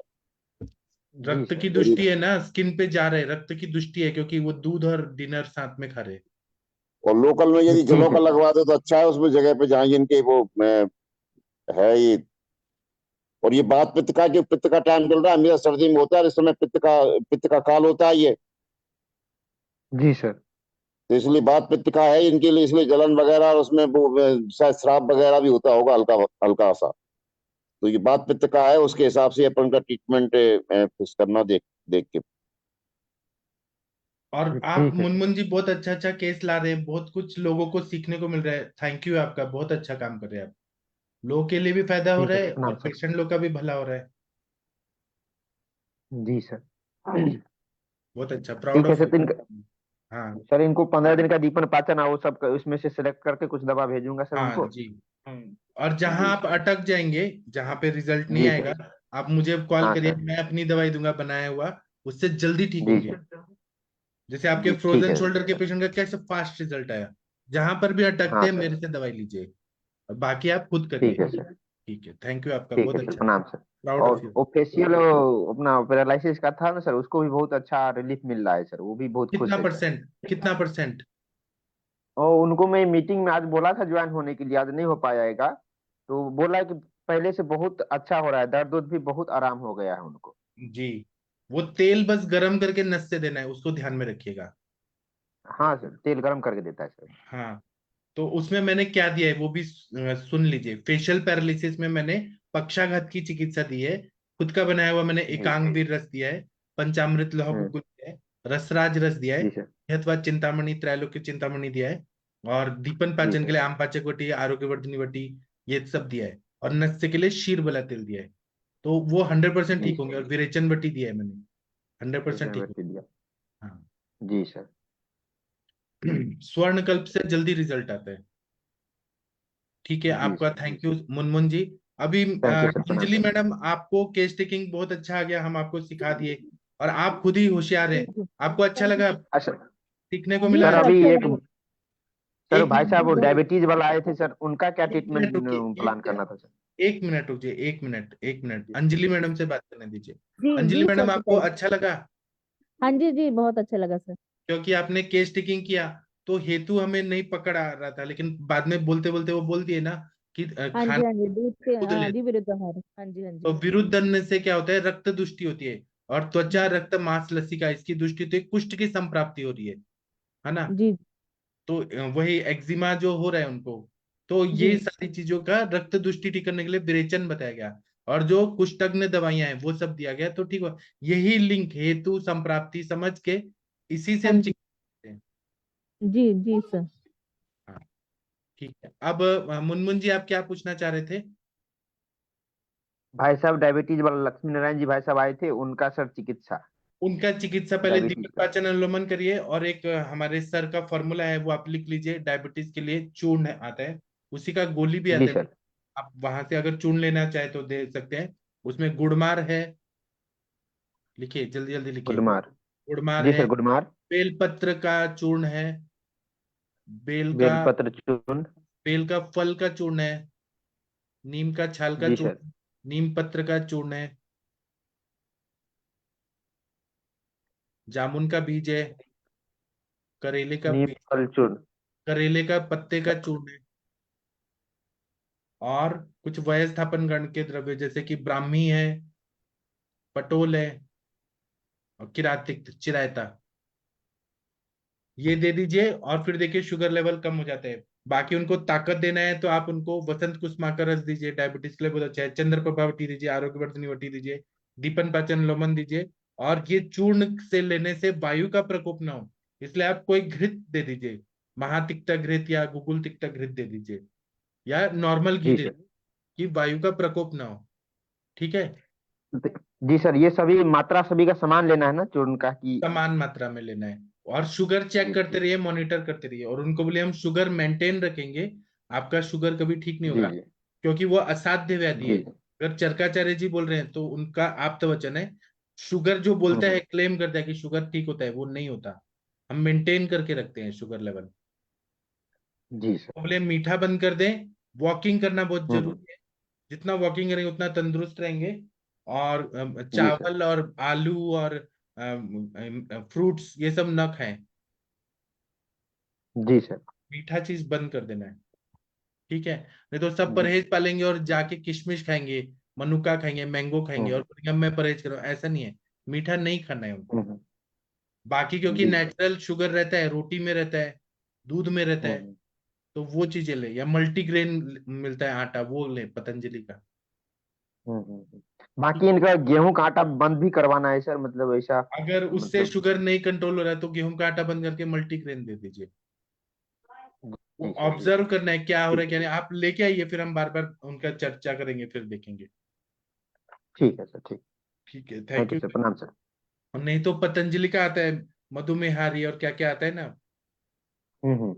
जी रक्त की सर। और दुष्टि है ना, स्किन पे जा रहे, रक्त की दुष्टि है, क्योंकि वो दूध और डिनर साथ में खा रहे। लोकल में यदि जलों ठीक का है सर। लगवा दो तो अच्छा है, उसमें जगह पे जहाँ इनके वो है ये। और ये बात पित्त का, जो पित्त का टाइम चल रहा है, मेरा सर्दी में होता है इस समय, पित्त का काल होता है ये। जी सर। तो इसलिए बात पित्त का है इनके लिए, इसलिए जलन वगैरह, और उसमें वो शायद श्राप वगैरह भी होता होगा हल्का हल्का सा। तो ये बात पित्त का है, उसके हिसाब से अपन का ट्रीटमेंट फिक्स करना, देख देख के। और आप ठीक है सर। मुनमुन जी बहुत अच्छा अच्छा केस ला रहे हैं, बहुत कुछ लोगों को सीखने को मिल रहा है, थैंक यू आपका, बहुत अच्छा काम कर रहे हैं आप। लोगों के लिए भी फायदा हो ठीक रहा है सर, है प्रणाम और सर। पेशेंट लोग का भी भला हो रहा है। जी सर। बहुत अच्छा, प्राउड ठीक है ऑफ सर, यू। तो हाँ सर इनको 15 दिन का दीपन पाचन वो सब उसमें से सिलेक्ट करके कुछ दवा भेजूंगा सर हाँ उनको। जी। और जहां जी आप अटक जाएंगे, जहां पे रिजल्ट नहीं जी आएगा, सर। आप मुझे कॉल हाँ करिए, सर। मैं अपनी दवाई दूंगा बनाया हुआ, उससे जल्दी ठीक जी होंगे। सर। जैसे आपके जी ठीक फ्रोजन है सर। शोल्डर के पेशेंट का कैसे फास्ट रिजल्ट आया। जहां पर भी अटकते हाँ हैं सर। मेरे से दवाई लीजिए, और बाकी आप खुद ठीक करिए। है सर। ठीक है, थैंक यू आपका, ठीक बहुत है सर, अच्छा, प्रणाम सर। प्राउड और ऑफ यू। वो फेशियल अपना पैरालिसिस का था ना सर, उसको भी बहुत अच्छा रिलीफ मिल रहा है सर, वो भी बहुत कितना खुश है सर। परसेंट, कितना परसेंट? और उनको मैं मीटिंग में आज बोला था ज्वाइन होने के लिए, आज नहीं हो पाएगा। तो बोला कि पहले से बहुत अच्छा हो रहा है, दर्द उर्द भी बहुत आराम हो गया है उनको। जी, वो तेल बस गरम करके नस से देना है, उसको ध्यान में रखिएगा। हाँ सर, तेल गरम करके देता है सर। हाँ, तो उसमें मैंने क्या दिया है वो भी सुन लीजिए। फेशियल पैरालिसिस में मैंने पक्षाघात की चिकित्सा दी है, खुद का बनाया हुआ मैंने जी सर। एकांग वीर रस दिया है, पंचामृत लौह हम्म। गुग्गुल दिया है, रसराज रस दिया जी है, सर। अथवा चिंतामणि त्रैलोक्य चिंतामणि दिया है, और दीपन जी पाचन के सर। लिए आम पाचक वटी, आरोग्यवर्धनी वटी, ये सब दिया है, और नस्य के लिए क्षीर बला तेल दिया है। तो वो 100% जी ठीक होंगे, सर। और विरेचन वटी दिया है मैंने, 100% ठीक रिजर्वेटिव दिया। होंगे। हाँ। जी सर। स्वर्ण कल्प से जल्दी रिजल्ट आता है। ठीक है, जी आपका सर। जी thank sir. You Munmun ji. अभी थैंक यू सर, प्रणाम अंजलि सर। मैडम, आपको केस टेकिंग बहुत अच्छा आ गया, हम आपको सिखा दिए, और आप खुद ही होशियार जी हैं। जी आपको अच्छा लगा, अच्छा सीखने को जी मिला सर, सर, है? अभी अच्छा एक लगा। सर एक भाई मिनट साहब वो रुकिए, डायबिटीज वाला आए थे सर, उनका क्या एक ट्रीटमेंट मिनट रुकिए, प्लान करना था सर। एक मिनट रुकिए, एक मिनट, एक मिनट, जी अंजलि मैडम से बात करने दीजिए। जी अंजलि जी सर, मैडम, आपको बताइए। अच्छा लगा? हाँ जी जी, बहुत अच्छा लगा सर। क्योंकि आपने केस टेकिंग किया, तो हेतु हमें नहीं पकड़ आ रहा था, लेकिन बाद में बोलते बोलते वो बोल दिए ना कि खाना हाँ जी, दूध के खुद ले। आदि विरुद्ध आहार, हाँ जी हाँ तो जी। विरुद्ध दंड से क्या होता है, रक्त दुष्टि होती है, और त्वचा रक्त मांस लसिका इसकी दुष्टि होती है, कुष्ठ की संप्राप्ति हो रही है। है ना। जी तो वही एक्जिमा जो हो रहा है उनको, तो ये जी सारी चीजों का रक्त दुष्टि ठीक करने के लिए विरेचन बताया गया, और जो कुष्ठग्न दवाइयां हैं वो सब दिया गया। तो ठीक हो, यही लिंक हेतु संप्राप्ति समझ के इसी से हाँ हम जी चिकित्सा करते हैं। जी जी सर। हाँ ठीक है। अब मुनमुन जी आप क्या पूछना चाह रहे थे? भाई साहब डायबिटीज वाला लक्ष्मी नारायण जी भाई साहब आए थे, उनका सर चिकित्सा उनका चिकित्सा पहले डायबिटीज दीपक का। पाचन अनुलोमन करिए, और एक हमारे सर का फॉर्मूला है वो आप लिख लीजिए, डायबिटीज के लिए चूर्ण आता है, उसी का गोली भी जी आता है। सर। आप वहां से अगर चूर्ण लेना चाहे तो दे सकते हैं। उसमें गुड़मार है, लिखिए जल्दी जल्दी लिखिए। गुडमार। गुड़मार जी है, सर गुडमार। बेलपत्र का चूर्ण है, बेल का बेलपत्र चूर्ण। बेल का फल का चूर्ण है, नीम का छाल का जी सर। चूर्ण, नीम पत्र का चूर्ण है, जामुन का बीज है, करेले का नीम बीज, फल चूर्ण। करेले का पत्ते का चूर्ण है, और कुछ वयस्थापन गण के द्रव्य जैसे कि ब्राह्मी है, पटोल है, और किरातिक चिरायता, ये दे दीजिए। और फिर देखिए शुगर लेवल कम हो जाता है। बाकी उनको ताकत देना है तो आप उनको वसंत कुसुमा का रस दीजिए, डायबिटीज के लिए बहुत अच्छा है। चंद्र प्रभावटी दीजिए, आरोग्यवर्धनी वटी दीजिए, दीपन पाचन लोमन दीजिए। और ये चूर्ण से लेने से वायु का प्रकोप ना हो, इसलिए आप कोई घृत दे दीजिए, महातिक्ता घृत या गुगुल तिक्ता घृत दे दीजिए, या नॉर्मल घी जी दे सर। दीजिए, कि वायु का प्रकोप ना हो। ठीक है। जी सर, ये सभी मात्रा सभी का समान लेना है ना चूर्ण का कि? समान मात्रा में लेना है, और शुगर चेक जी करते ठीक। रहिए, मॉनिटर करते रहिए, और उनको बोले हम शुगर मेंटेन रखेंगे, आपका शुगर कभी ठीक नहीं जी होगा, जी क्योंकि वो असाध्य व्याधि है। जी। अगर चरकाचार्य जी बोल रहे हैं तो उनका आप्तवचन है। शुगर जो बोलता है, हम्म। क्लेम करता है कि शुगर ठीक होता है, वो नहीं होता। हम मेंटेन करके रखते हैं शुगर लेवल। जी सर। बोले मीठा बंद कर दें, वॉकिंग करना बहुत हम्म। जरूरी है, जितना वॉकिंग करेंगे उतना तंदुरुस्त रहेंगे। और जी सर। चावल और आलू और फ्रूट्स ये सब न खाएं, जी सर। मीठा चीज बंद कर देना है। ठीक है, नहीं तो सब जी। परहेज पालेंगे और जाके किशमिश खाएंगे, मनुका खाएंगे, मैंगो खाएंगे, और हम्म बोलेंगे, "अब मैं परहेज करूँ", ऐसा नहीं है। मीठा नहीं खाना है उनको। हम्म। बाकी क्योंकि जी सर। नेचुरल शुगर रहता है, रोटी में रहता है, दूध में रहता है, हम्म तो वो चीजें ले, या मल्टीग्रेन मिलता है आटा, वो ले पतंजलि का। बाकी इनका गेहूं का आटा बंद भी करवाना है सर, मतलब ऐसा? अगर उससे मतलब। शुगर नहीं कंट्रोल हो रहा है तो गेहूं का आटा बंद करके मल्टीग्रेन दे दीजिए। वो जी सर। जी ऑब्जर्व सर। करना है क्या हो रहा ठीक है क्या नहीं। आप लेके आइए, फिर हम बार बार उनका चर्चा करेंगे, फिर देखेंगे। ठीक है सर। ठीक। ठीक है, thank thank you you. Sir, प्रणाम सर। नहीं तो पतंजलि का आता है, मधुमेहारी और क्या क्या आता है ना। हम्म।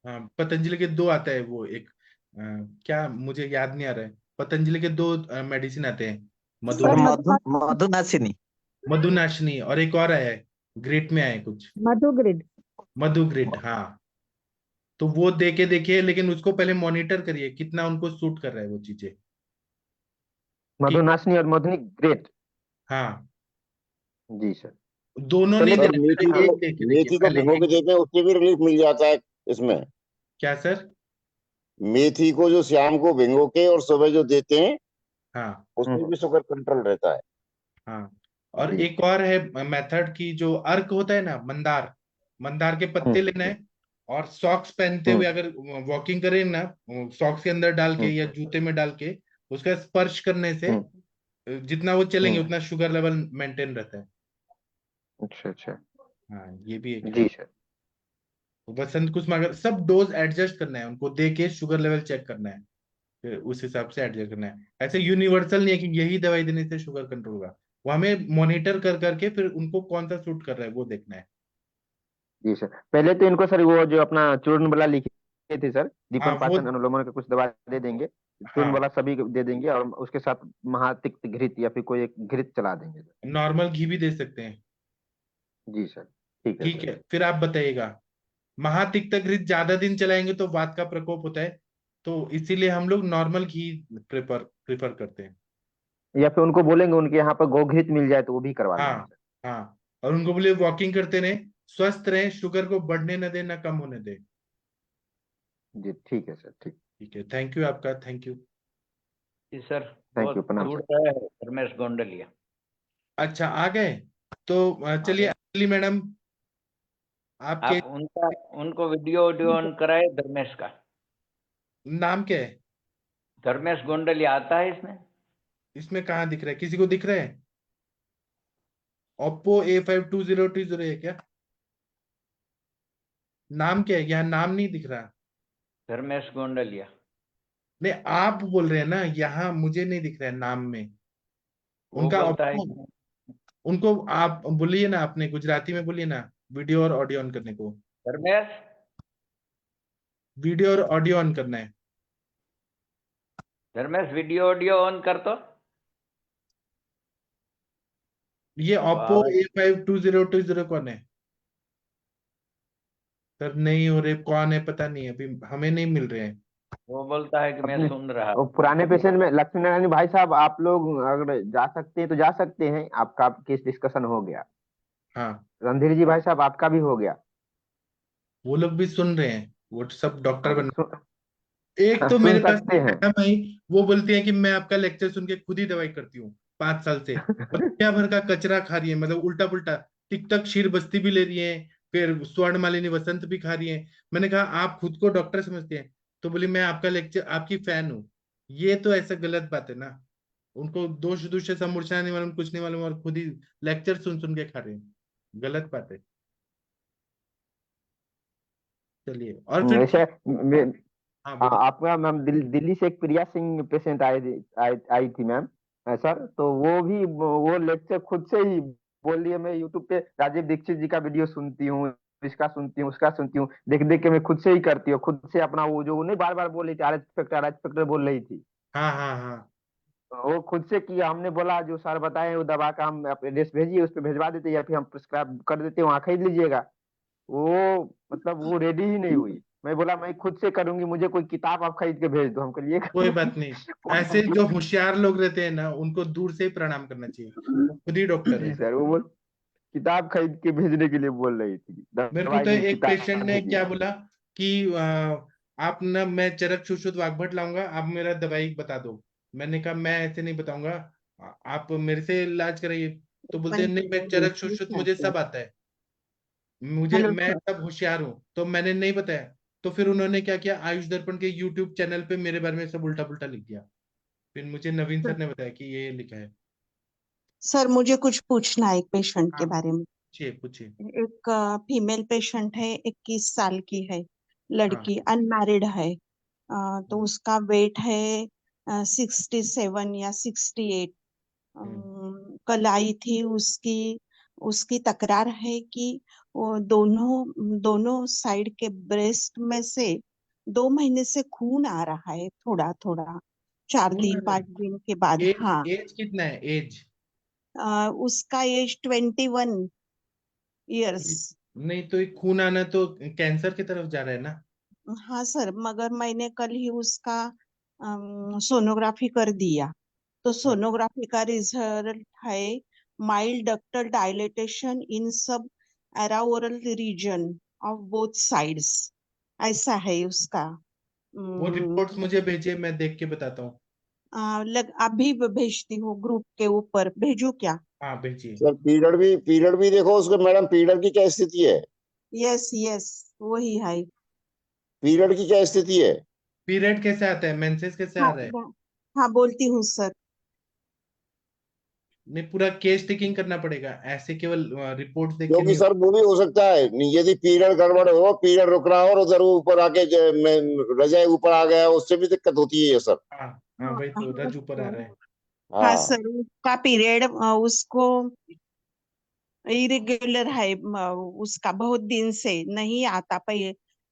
हाँ, पतंजलि के दो आता है, वो एक क्या मुझे याद नहीं आ रहा है। पतंजलि के दो मेडिसिन आते हैं, सर मधुमेह, मधुनाशिनी। मधुनाशिनी, और एक और है, ग्रेट में आए कुछ, मधु ग्रिड। मधुग्रिड। हाँ, तो वो दे के देखिए, लेकिन उसको पहले मॉनिटर करिए कितना उनको सूट कर रहा है वो चीजें। ठीक है। मधुनाशनी और मधुनी ग्रेट। हाँ, जी सर। दोनों नहीं चलिए सर फिर देना, मेथी पहले को, एक दे के देखिए, मेथी को पहले भिगो के एक। देते हैं, उससे भी रिलीफ मिल जाता है इसमें। क्या सर? मेथी को जो शाम को भिगो के और सुबह जो देते हैं, हाँ उसमें भी शुगर कंट्रोल रहता है। हाँ। और जी। एक और है मेथड की, जो अर्क होता है ना, मंदार, मंदार के पत्ते हम्म लेना है, और सॉक्स पहनते हुए हम्म अगर वॉकिंग करें ना, सॉक्स के अंदर डाल के हम्म या जूते में डाल के उसका स्पर्श करने से हम्म जितना वो चलेंगे हम्म। उतना शुगर लेवल मेंटेन रहता है। अच्छा अच्छा। हाँ, ये भी एक है। जी सर। वसंत कुसुमा अगर सब डोज एडजस्ट करना है, उनको दे के शुगर लेवल चेक करना है, फिर उस हिसाब से एडजस्ट करना है। ऐसे यूनिवर्सल नहीं है कि यही दवाई देने से शुगर कंट्रोल होगा, वो हमें मॉनिटर कर करके फिर उनको कौन सा सूट कर रहा है वो देखना है। जी सर, पहले तो इनको सर वो जो अपना चूर्ण वाला लिखे थे सर, हाँ दीपन वो, पाचन अनुलोमन का कुछ दवा दे देंगे, चूर्ण हाँ, वाला सभी दे देंगे, और उसके साथ महातिक्त घृत या फिर कोई एक घृत चला देंगे सर। नॉर्मल घी भी दे सकते हैं। जी सर। ठीक है ठीक सर। है, फिर आप बताइएगा। महातिक्त घृत ज्यादा दिन चलाएंगे तो वात का प्रकोप होता है, तो इसीलिए हम लोग नॉर्मल घी प्रेफर प्रेफर करते हैं। या फिर उनको बोलेंगे उनके यहाँ पर गोघृत मिल जाए तो वो भी करवा लेंगे हाँ सर। हाँ, और उनको बोलिए वॉकिंग करते रहे, स्वस्थ रहे, शुगर को बढ़ने न दे ना कम होने दे। जी ठीक है सर। ठीक। ठीक है, थैंक यू आपका, थैंक यू। जी सर, थैंक यू, बहुत प्रणाम दूर सर। से है रमेश गोंडलिया। अच्छा, आ गए तो आ चलिए गए। अंजलि मैडम। आपके आप उनको वीडियो ऑन कराए धर्मेश का। नाम क्या है? धर्मेश गोंडलिया आता है इसमें? इसमें कहाँ दिख रहा है? किसी को दिख रहा है? ओप्पो A5 2020 है क्या? नाम क्या है? यहाँ नाम नहीं दिख रहा। धर्मेश गोंडलिया। नहीं, आप बोल रहे हैं ना, यहाँ मुझे नहीं दिख रहा है नाम में वो उनका बोलता है ओप्पो। उनको आप बोलिए ना, अपने गुजराती में बोलिए ना, वीडियो और ऑडियो ऑन करने को। धर्मेश, वीडियो और ऑडियो ऑन करना है। धर्मेश वीडियो ऑडियो ऑन कर तो। ये ओप्पो वाह, A5 2020 कौन है सर? नहीं हो रहे, कौन है पता नहीं, अभी हमें नहीं मिल रहे हैं। वो बोलता है कि मैं अपने सुन रहा वो हूँ। पुराने पेशेंट में लक्ष्मी नारायण भाई साहब, आप लोग अगर जा सकते हैं तो जा सकते हैं। आपका केस डिस्कशन हो गया। हाँ, रणधीर जी भाई साहब, आपका भी हो गया। वो लोग भी सुन रहे हैं, वो सब डॉक्टर हाँ, बन। एक तो सुन मेरे पास सकते हैं। मैडम है, वो बोलती है कि मैं आपका लेक्चर सुन के खुद ही दवाई करती हूँ 5 साल से। और दुनिया भर का कचरा खा रही है, मतलब उल्टा पुल्टा। टिकटक क्षीर बस्ती भी ले रही है, फिर स्वर्ण मालिनी वसंत भी खा रही है। मैंने कहा आप खुद को डॉक्टर समझते हैं? तो बोली मैं आपका लेक्चर, आपकी फैन हूँ। ये तो ऐसा गलत बात है ना। उनको दोष दूष से समूर्छा नहीं मालूम, कुछ नहीं मालूम, और खुद ही लेक्चर सुन सुन के खा रहे हैं। गलत बात है। चलिए, और फिर वैसे हाँ बोलिए। आपका मैम दिल्ली से एक प्रिया सिंह पेशेंट आई थी मैम। सर, तो वो भी वो लेक्चर खुद से ही बोल रही है, मैं यूट्यूब पे राजीव दीक्षित जी का वीडियो सुनती हूँ, इसका सुनती हूँ, उसका सुनती हूँ, देख देख के मैं खुद से ही करती हूँ। खुद से अपना वो जो नहीं बार बार बोल रही थी, आर एच फैक्टर बोल रही थी, हाँ हाँ हाँ। वो खुद से किया। हमने बोला जो सर बताए वो दवा का हम एड्रेस भेजिए, उस पर भेजवा देते या फिर हम प्रिस्क्राइब कर देते, वहाँ खरीद लीजिएगा। वो मतलब वो रेडी ही नहीं हुई। मैं बोला मैं खुद से करूंगी, मुझे कोई किताब आप खरीद के भेज दो। हम कहिए कोई बात नहीं, ऐसे जो होशियार लोग रहते हैं ना, उनको दूर से ही प्रणाम करना चाहिए। वो खुद ही डॉक्टर जी है। सर, वो बोल किताब खरीद के भेजने के लिए बोल रही थी, मेरे को दवाई तो नहीं एक पेशेंट किताब ने भेजिए। क्या बोला कि आप ना, मैं चरक छुछुत वाग्भट लाऊंगा, आप मेरा दवाई बता दो। मैंने कहा मैं ऐसे नहीं बताऊंगा, आप मेरे से इलाज कराइए। तो बोलते हैं नहीं, मैं चरक छुछुत मुझे सब आता है, मुझे हेलो मैं सर। सब होशियार हूँ। तो मैंने नहीं बताया। तो फिर उन्होंने क्या किया, आयुष दर्पण के यूट्यूब चैनल पे मेरे बारे में सब उल्टा पुल्टा लिख दिया। फिर मुझे नवीन सर ने बताया कि ये लिखा है। सर मुझे कुछ पूछना है एक पेशेंट के हाँ, बारे में। पूछिए पूछिए। एक फीमेल पेशेंट है, 21 साल की है, हाँ। लड़की, अनमैरिड है। तो हम्म, उसका वेट है 67 या 68। हम्म, कल आई थी उसकी उसकी तकरार है कि वो दोनों दोनों साइड के ब्रेस्ट में से 2 महीने से खून आ रहा है, थोड़ा थोड़ा, 4 दिन कौन 5 दिन के बाद। है? हाँ। एज एज कितना है, एज? उसका एज 21 इयर्स। नहीं तो ये खून आना तो कैंसर की तरफ जा रहा है ना। हाँ सर, मगर मैंने कल ही उसका सोनोग्राफी कर दिया, तो हाँ, सोनोग्राफी का रिजल्ट है माइल्ड डक्टल डायलेटेशन इन सब एराओरल रीजन ऑफ बोथ साइड्स, ऐसा है उसका। वो अम, रिपोर्ट्स मुझे भेजिए, मैं देख के बताता हूँ। अभी भेजती हूँ, ग्रुप के ऊपर भेजू क्या? हाँ भेजिए। सर पीरियड भी देखो उसको मैडम, पीरियड की क्या स्थिति है? यस यस, वही है। पीरियड की क्या स्थिति है? पीरियड कैसे आता है, मेंसेस कैसे आ हाँ रहा है? हाँ, बोलती हूँ सर। नहीं, पूरा केस टेकिंग करना पड़ेगा, ऐसे केवल रिपोर्ट्स देख के क्योंकि नहीं सर होगा। वो भी हो सकता है, यदि पीरियड गड़बड़ हो, पीरियड रुक रहा हो और उधर ऊपर आके रजाई ऊपर आ गया, उससे भी दिक्कत होती है ये सर। हाँ हाँ, हाँ वही तो हाँ रज ऊपर आ रहा है। हाँ हाँ। सर, उसका पीरियड उसको इरेगुलर है। उसका बहुत दिन से नहीं आता,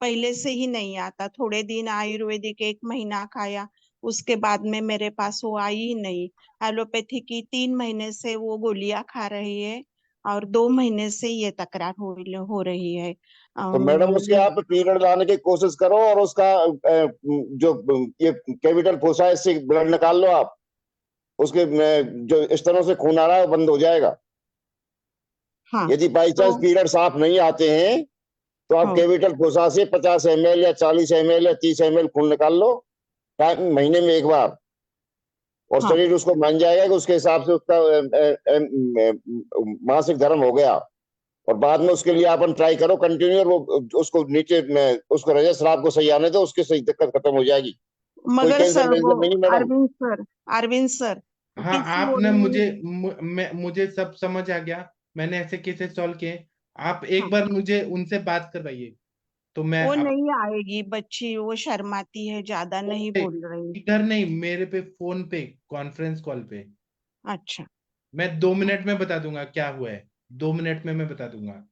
पहले से ही नहीं आता। थोड़े दिन आयुर्वेदिक 1 महीना खाया, उसके बाद में मेरे पास वो आई ही नहीं। एलोपैथी की 3 महीने से वो गोलियां खा रही है, और 2 महीने से ये तकरार हो रही है। तो मैडम उसके आप पीरियड लाने की कोशिश करो, और उसका जो ये कैपिटल फोसा है, इससे ब्लड निकाल लो आप। उसके जो स्तनों से खून आ रहा है वो बंद हो जाएगा। हाँ यदि बाई चांस तो पीरियड साफ नहीं आते हैं, तो आप हाँ कैपिटल फोसा से 50 ml या 40 ml या 30 ml खून निकाल लो, महीने में एक बार। और हाँ शरीर उसको मान जाएगा कि उसके हिसाब से उसका मासिक धर्म हो गया। और बाद में उसके लिए अपन ट्राई करो कंटिन्यू, और वो उसको नीचे में उसको रजस्राव को सही आने दो, उसकी सही दिक्कत खत्म हो जाएगी। कोई मगर टेंशन सर वो वेंशन नहीं मैडम। अरविंद सर हाँ, किसी और आपने ने मुझे सब समझ आ गया। मैंने ऐसे केसेस सॉल्व किए। आप हाँ, एक बार मुझे उनसे बात करवाइए, तो मैं वो आप नहीं आएगी बच्ची, वो शर्माती है, ज्यादा नहीं बोल रही। इधर नहीं, मेरे पे फोन पे कॉन्फ्रेंस कॉल पे अच्छा। मैं 2 मिनट में बता दूंगा क्या हुआ है। 2 मिनट में मैं बता दूंगा।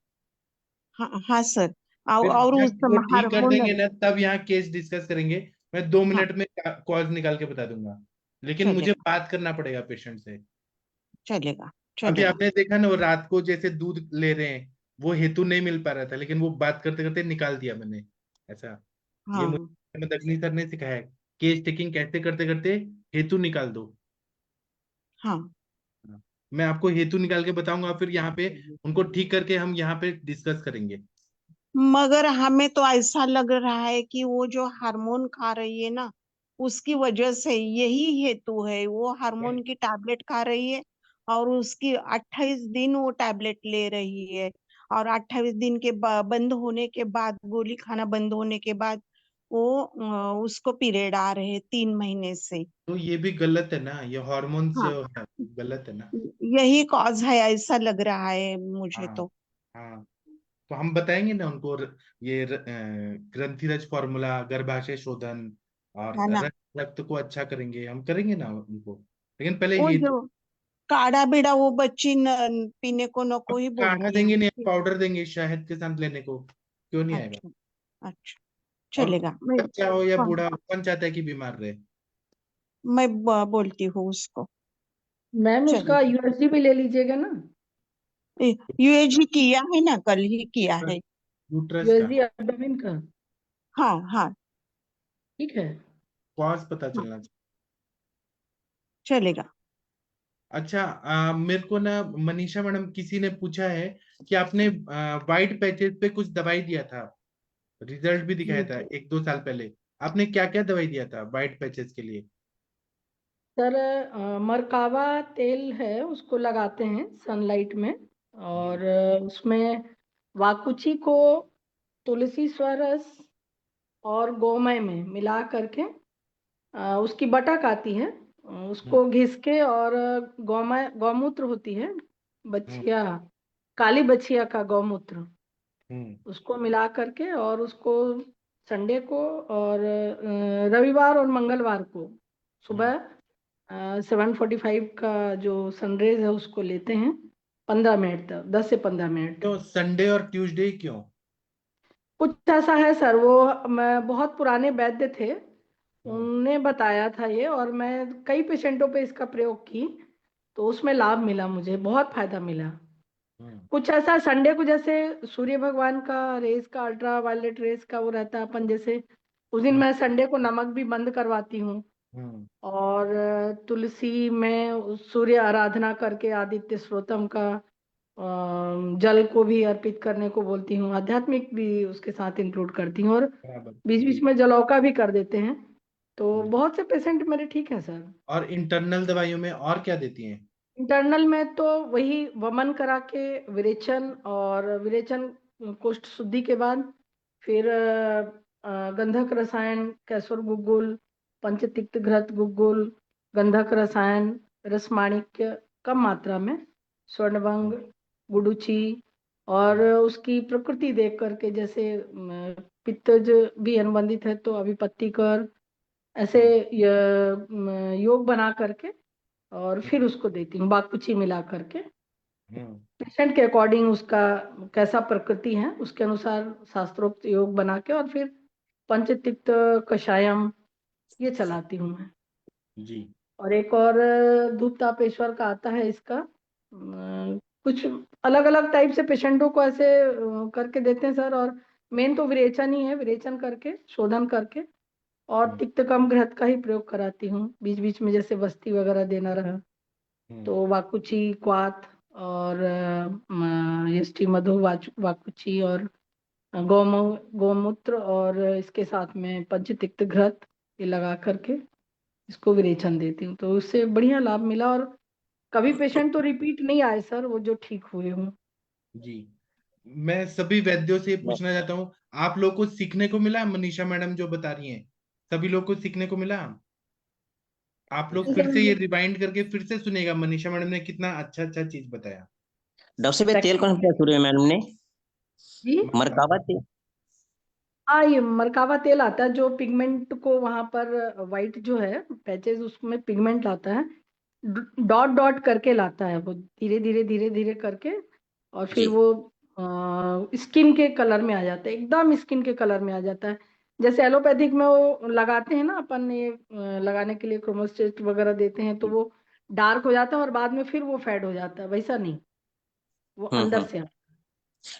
हाँ हाँ सर। फिर और उस जब वो ठीक कर देंगे हार्मोनल। ना, तब यहाँ केस डिस्कस करेंगे। मैं दो हाँ, मिनट में कॉज निकाल के बता दूंगा, लेकिन मुझे चलेगा बात करना पड़ेगा पेशेंट से। चलेगा अभी चलेगा। आपने देखा ना, वो रात को जैसे दूध ले रहे हैं, वो हेतु नहीं मिल पा रहा था, लेकिन वो बात करते करते निकाल दिया मैंने। ऐसा ये हाँ मुझे दगनी सर ने सिखाया है। केस टेकिंग कैसे करते करते हेतु निकाल दो। हाँ। मैं आपको हेतु निकाल के बताऊंगा, फिर यहाँ पे उनको ठीक करके हम यहाँ पे डिस्कस करेंगे। मगर हमें तो ऐसा लग रहा है कि वो जो हार्मोन खा रही है ना, उसकी वजह से यही हेतु है। वो हार्मोन की टैबलेट खा रही है और उसकी 28 दिन वो टैबलेट ले रही है, और 28 दिन के बंद होने के बाद, गोली खाना बंद होने के बाद वो उसको पीरियड आ रहे हैं 3 महीने से। तो ये भी गलत है ना, ये हार्मोन से हाँ, गलत है ना। यही कॉज है ऐसा लग रहा है मुझे हाँ, तो। हाँ, तो हम बताएंगे ना उनको ये ग्रंथिरज फॉर्मूला, गर्भाशय शोधन और है ना। रक्त को अच्छा करेंगे, हम करेंगे ना उनको। लेकिन पहले वो हेतु। जो काढ़ा बीड़ा वो बच्ची पीने को नको ही काढ़ा बोलती है देंगे नहीं, उसकी। पाउडर देंगे शहद के साथ लेने को, क्यों नहीं आएगा। अच्छा अच्छा, और चलेगा। बच्चा हो या हाँ, बूढ़ा, कौन चाहता है कि बीमार रहे। मैं बोलती हूँ उसको। मैम उसका चलिए। यूएसजी भी ले लीजिएगा ना। यूएजी किया है ना, कल ही किया है। यूट्रस का यूएसजी एब्डोमेन का। हाँ हाँ। ठीक है। कॉज पता हाँ, चलना चाहिए। चलेगा। अच्छा, मेरे को ना मनीषा मैडम किसी ने पूछा है कि आपने वाइट पैचेस पे कुछ दवाई दिया था, रिजल्ट भी दिखाया जी था 1-2 साल पहले। आपने क्या क्या दवाई दिया था वाइट पैचेस के लिए। सर, मरकावा तेल है, उसको लगाते हैं सनलाइट में। और उसमें वाकुची को तुलसी स्वरस और गोमय में मिला करके, उसकी बटक आती है, उसको घिस के, और गौमय गौमूत्र होती है, बछिया, काली बछिया का गौमूत्र, उसको मिला करके, और उसको संडे को और रविवार और मंगलवार को सुबह 7:45 का जो सनरेज है उसको लेते हैं 15 मिनट तक, 10 से 15 मिनट। क्यों संडे और ट्यूसडे क्यों। कुछ ऐसा है सर, वो मैं बहुत पुराने वैद्य थे, उनने बताया था ये, और मैं कई पेशेंटों पे इसका प्रयोग की, तो उसमें लाभ मिला, मुझे बहुत फायदा मिला। कुछ ऐसा संडे को, जैसे सूर्य भगवान का रेस का, अल्ट्रा वायलेट रेस का वो रहता है, अपन जैसे उस दिन मैं संडे को नमक भी बंद करवाती हूँ, और तुलसी में सूर्य आराधना करके आदित्य स्रोतम का जल को भी अर्पित करने को बोलती हूँ, आध्यात्मिक भी उसके साथ इंक्लूड करती हूँ, और बीच बीच में जलौका भी कर देते हैं, तो बहुत से पेशेंट मेरे ठीक है सर। और इंटरनल दवाइयों में और क्या देती हैं। इंटरनल में तो वही वमन करा के विरेचन, और विरेचन कुष्ठ शुद्धि के बाद फिर गंधक रसायन, कैसुर गुग्गुल, पंचतिक्त घृत गुग्गुल, गंधक रसायन, रसमाणिक्य कम मात्रा में, स्वर्णभंग, गुडुची, और उसकी प्रकृति देख करके, जैसे पित्तज भी अनुबंधित है तो अभिपत्ति कर, ऐसे योग बना करके, और फिर उसको देती हूँ बाकुची मिला करके, पेशेंट के अकॉर्डिंग, उसका कैसा प्रकृति है उसके अनुसार शास्त्रोक्त योग बना के, और फिर पंचतिक्त कषायम ये चलाती हूँ मैं। जी। और एक और धूप तापेश्वर का आता है, इसका कुछ अलग अलग टाइप से पेशेंटों को ऐसे करके देते हैं सर, और मेन तो विरेचन ही है, विरेचन करके शोधन करके, और तिक्त कम घृत का ही प्रयोग कराती हूँ बीच बीच में, जैसे वस्ती वगैरह देना रहा तो वाकुची, क्वाथ, और यष्टि मधु, वाकुची, और गोमूत्र, और इसके साथ में पंचतिक्त घृत ये लगा करके इसको विरेचन देती हूँ, तो उससे बढ़िया लाभ मिला, और कभी पेशेंट तो रिपीट नहीं आए सर, वो जो ठीक हुए हों। जी। मैं सभी वैद्यों से पूछना चाहता हूँ, आप लोग को सीखने को मिला मनीषा मैडम जो बता रही हैं, सभी लोग को सीखने को मिला? आप लोग फिर से ये रिवाइंड करके फिर से सुनेगा, मनीषा मैडम ने कितना अच्छा अच्छा चीज बताया। डॉक्टर साहब ये तेल कौन सा शुरू है मैडम ने? जी मरकाबा तेल? हाँ, ये मरकावा तेल आता है जो पिगमेंट को वहां पर वाइट जो है पैचेस उसमें पिगमेंट लाता है, डॉट डॉट करके लाता है वो, धीरे धीरे धीरे धीरे करके, और फिर जी वो स्किन के कलर में आ जाता है, एकदम स्किन के कलर में आ जाता है। जैसे एलोपैथिक में वो लगाते हैं ना अपन, ये लगाने के लिए क्रोमोस्टेट वगैरह देते हैं तो वो डार्क हो जाता है और बाद में फिर वो फेड हो जाता है, वैसा नहीं, वो अंदर से आता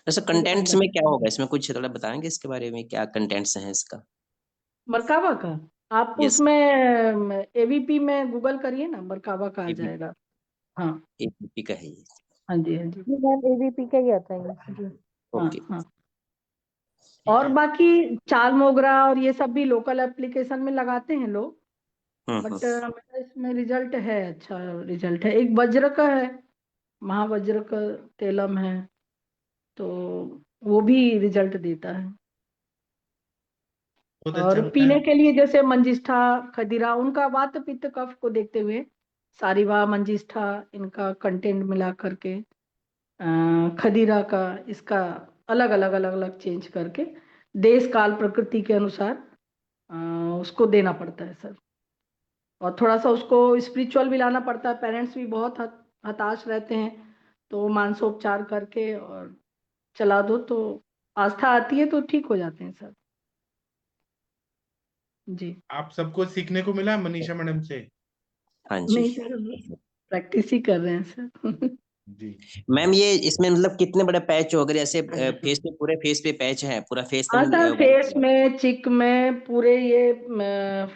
वैसे है पूरे कंटेंट्स अंदर। में क्या होगा इसमें, कुछ थोड़ा बताएंगे इसके बारे में, क्या कंटेंट्स हैं इसका? मरकावा का आप यस। उसमें एवीपी में गूगल करिए ना, मरकावा का आ जाएगा। हाँ एपीपी का है ये? हाँ जी हाँ जी मैम, एवीपी का ही आता है ये। जी हाँ ओके। हाँ। ठीक और है। बाकी चाल मोगरा और ये सब भी लोकल एप्लीकेशन में लगाते हैं लोग, बट मेरा इसमें रिजल्ट है, अच्छा रिजल्ट है। एक वज्र का है, महावज्र का तेलम है, तो वो भी रिजल्ट देता है। बहुत और अच्छा बताया। पीने के लिए जैसे मंजिष्ठा, खदीरा, उनका वात पित्त कफ को देखते हुए सारिवा, मंजिष्ठा, इनका कंटेंट मिला करके खदीरा का, इसका अलग अलग अलग अलग चेंज करके देश काल प्रकृति के अनुसार उसको देना पड़ता है सर। और थोड़ा सा उसको स्पिरिचुअल भी लाना पड़ता है, पेरेंट्स भी बहुत हताश रहते हैं, तो मानसोपचार करके और चला दो तो आस्था आती है तो ठीक हो जाते हैं सर। जी आप सबको सीखने को मिला मनीषा मैडम से? हाँ जी। नहीं सर, प्रैक्टिस ही कर रहे हैं सर। जी मैम ये इसमें मतलब कितने बड़े पैच हो गए, जैसे फेस पे, पूरे फेस पे पैच है, पूरा फेस हाँ एकदम सर, white फेस है? में, चिक में, पूरे ये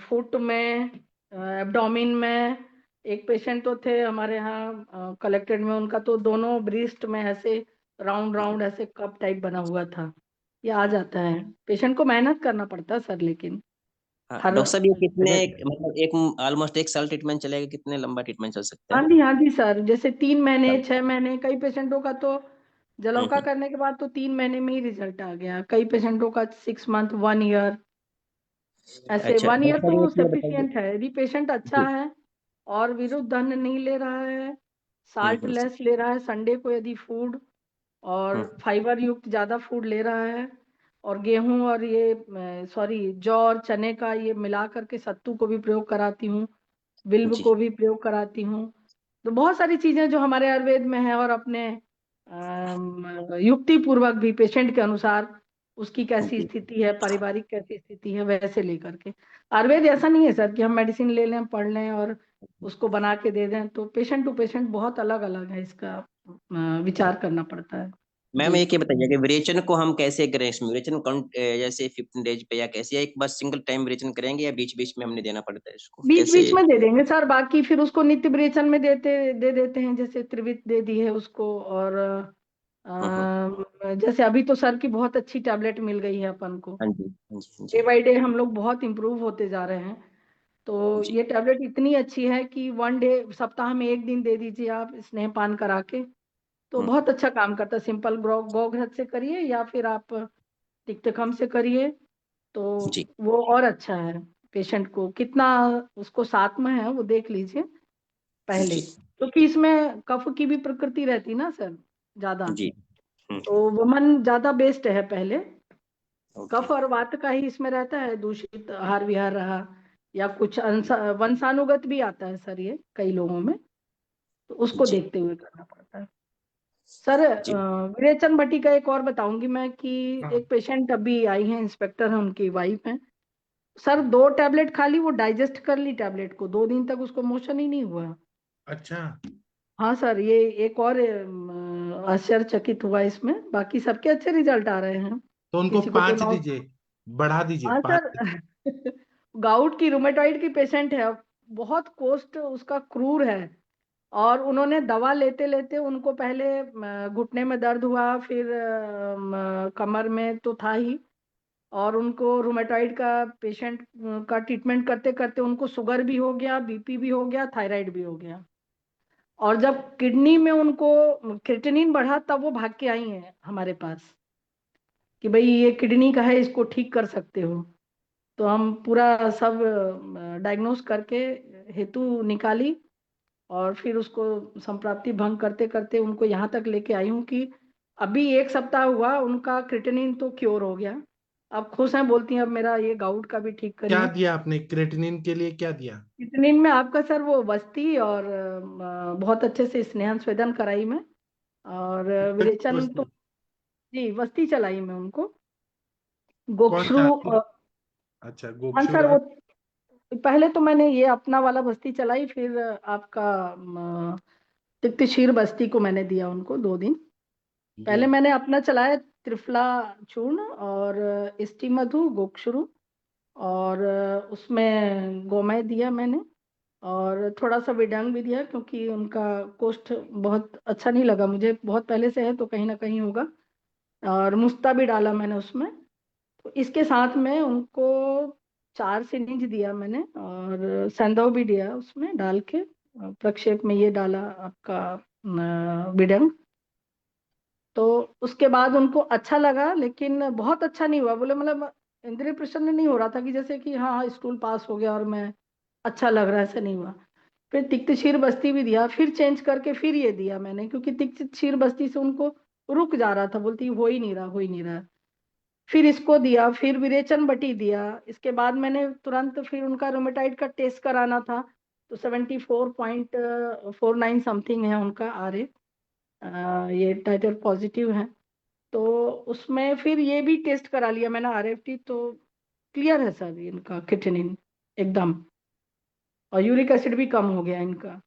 फुट में, एब्डोमिन में। एक पेशेंट तो थे हमारे यहाँ कलेक्टेड में, उनका तो दोनों ब्रिस्ट में ऐसे राउंड राउंड ऐसे कप टाइप बना हुआ था। ये आ जाता है, पेशेंट को मेहनत करना पड़ता है सर, लेकिन हाँ हर डॉक्टर साहब ये कितने, जगह। मतलब एक ऑलमोस्ट एक साल ट्रीटमेंट चलेगा, कितने लंबा ट्रीटमेंट चल सकता है? हाँ जी सर, जैसे 3 महीने 6 महीने, कई पेशेंटों का तो जलौका हम्म। करने के बाद तो 3 महीने में ही रिजल्ट आ गया, कई पेशेंटों का 6 मंथ 1 ईयर, ऐसे अच्छा 1 ईयर डॉक्टर साहब तो ये चीज़ बताइए। सफिशियंट है यदि पेशेंट अच्छा जी। है और विरुद्ध धन नहीं ले रहा है, साल्ट हम्म। लेस ले रहा है, संडे को यदि फूड और हम्म। फाइबर युक्त ज्यादा फूड ले रहा है, और गेहूं और ये सॉरी जौ और चने का ये मिला करके सत्तू को भी प्रयोग कराती हूँ, बिल्व जी को भी प्रयोग कराती हूँ। तो बहुत सारी चीजें जो हमारे आयुर्वेद में है, और अपने युक्ति पूर्वक भी पेशेंट के अनुसार उसकी कैसी जी स्थिति है, पारिवारिक कैसी स्थिति है, वैसे लेकर के। आयुर्वेद ऐसा नहीं है सर कि हम मेडिसिन ले लें, पढ़ लें और उसको बना के दे दें, तो पेशेंट टू पेशेंट बहुत अलग अलग है, इसका विचार करना पड़ता है। मैम जी एक ये बताइए कि विरेचन को हम कैसे करें, इसमें विरेचन काउंट जैसे 15 डेज पे या कैसे, या एक बस सिंगल टाइम विरेचन करेंगे, या बीच बीच में हमने देना पड़ता है इसको बीच कैसे? बीच में दे देंगे सर, बाकी फिर उसको नित्य विरेचन में दे देते हैं, जैसे त्रिवित दे दी है उसको। और हम्म। जैसे अभी तो सर की बहुत अच्छी टैबलेट मिल गई है अपन को, हाँ जी हाँ जी हाँ डे जी बाय डे हम लोग बहुत इम्प्रूव होते जा रहे हैं। तो जी। ये टैबलेट इतनी अच्छी है कि 1 डे, सप्ताह में 1 दिन दे दीजिए आप स्नेहपान करा के, तो हम्म। बहुत अच्छा काम करता है। सिंपल गौघृत से करिए या फिर आप तिक्तकम से करिए, तो जी वो और अच्छा है। पेशेंट को कितना उसको साथ में है वो देख लीजिए पहले, जी क्योंकि इसमें कफ की भी प्रकृति रहती ना सर ज्यादा, जी। तो वमन ज्यादा बेस्ट है पहले। ओके। कफ और वात का ही इसमें रहता है, दूषित आहार विहार रहा या कुछ वंशानुगत भी आता है सर ये कई लोगों में, तो उसको जी देखते हुए करना पड़ता है सर। जी। विरेचन भट्टी का एक और बताऊंगी मैं कि हाँ। एक पेशेंट अभी आई है, इंस्पेक्टर है, उनकी वाइफ है सर, 2 टैबलेट खा ली, वो डाइजेस्ट कर ली टैबलेट को, 2 दिन तक उसको मोशन ही नहीं हुआ। अच्छा, हाँ सर, ये एक और आश्चर्यचकित हुआ इसमें, बाकी सबके अच्छे रिजल्ट आ रहे हैं। तो उनको किसी को तो 5 नौ। दीजिए, बढ़ा दीजिए हाँ 5। सर। गाउट की, रूमेटॉइड की पेशेंट है, बहुत कोस्ट उसका क्रूर है, और उन्होंने दवा लेते लेते उनको पहले घुटने में दर्द हुआ, फिर कमर में तो था ही, और उनको रूमेटॉइड का पेशेंट का ट्रीटमेंट करते करते उनको शुगर भी हो गया, बीपी भी हो गया, थायराइड भी हो गया। और जब किडनी में उनको क्रिएटिनिन बढ़ा तब वो भाग के आई हैं हमारे पास कि भाई ये किडनी का है, इसको ठीक कर सकते हो। तो हम पूरा सब डायग्नोस करके हेतु निकाली और फिर उसको संप्राप्ति भंग करते करते उनको यहाँ तक लेके आई हूँ कि अभी 1 सप्ताह हुआ, उनका क्रिएटिनिन तो क्योर हो गया। अब खुश हैं, बोलती हैं अब मेरा ये गाउट का भी ठीक क्या करिए। दिया आपने क्रेटिनिन के लिए, क्या दिया? क्रिएटिनिन में आपका सर वो बस्ती और बहुत अच्छे से स्नेहन स्वेदन कराई मैं, और विरेचन तो जी बस्ती चलाई मैं उनको, कौन गोक्षरू सा? अच्छा, हाँ गोक्षुर सर, वो और पहले तो मैंने ये अपना वाला बस्ती चलाई, फिर आपका तिक्तशीर बस्ती को मैंने दिया उनको 2 दिन। पहले जी। मैंने अपना चलाया त्रिफला चूर्ण और इष्टि मधु गोक्षुरु, और उसमें गोमय दिया मैंने, और थोड़ा सा विडंग भी दिया क्योंकि उनका कोष्ठ बहुत अच्छा नहीं लगा मुझे, बहुत पहले से है तो कहीं ना कहीं होगा, और मुस्ता भी डाला मैंने उसमें। तो इसके साथ में उनको 4 सिरिंज दिया मैंने, और संदव भी दिया उसमें डाल के, प्रक्षेप में ये डाला आपका विडंग। तो उसके बाद उनको अच्छा लगा, लेकिन बहुत अच्छा नहीं हुआ, बोले मतलब इंद्रिय प्रसन्न नहीं हो रहा था कि जैसे कि हाँ स्टूल पास हो गया और मैं अच्छा लग रहा है, ऐसा नहीं हुआ। फिर तिक्त क्षीर बस्ती भी दिया, फिर चेंज करके फिर ये दिया मैंने, क्योंकि तिक्त क्षीर बस्ती से उनको रुक जा रहा था, बोलती हो ही नहीं रहा, हो ही नहीं रहा। फिर इसको दिया, फिर विरेचन बटी दिया। इसके बाद मैंने तुरंत फिर उनका रोमेटाइड का टेस्ट कराना था, तो 74.49 समथिंग है उनका RA, ये टाइटर पॉजिटिव है। तो उसमें फिर ये भी टेस्ट करा लिया मैंने RFT, तो क्लियर है सर इनका क्रिएटिनिन एकदम, और यूरिक एसिड भी कम हो गया इनका।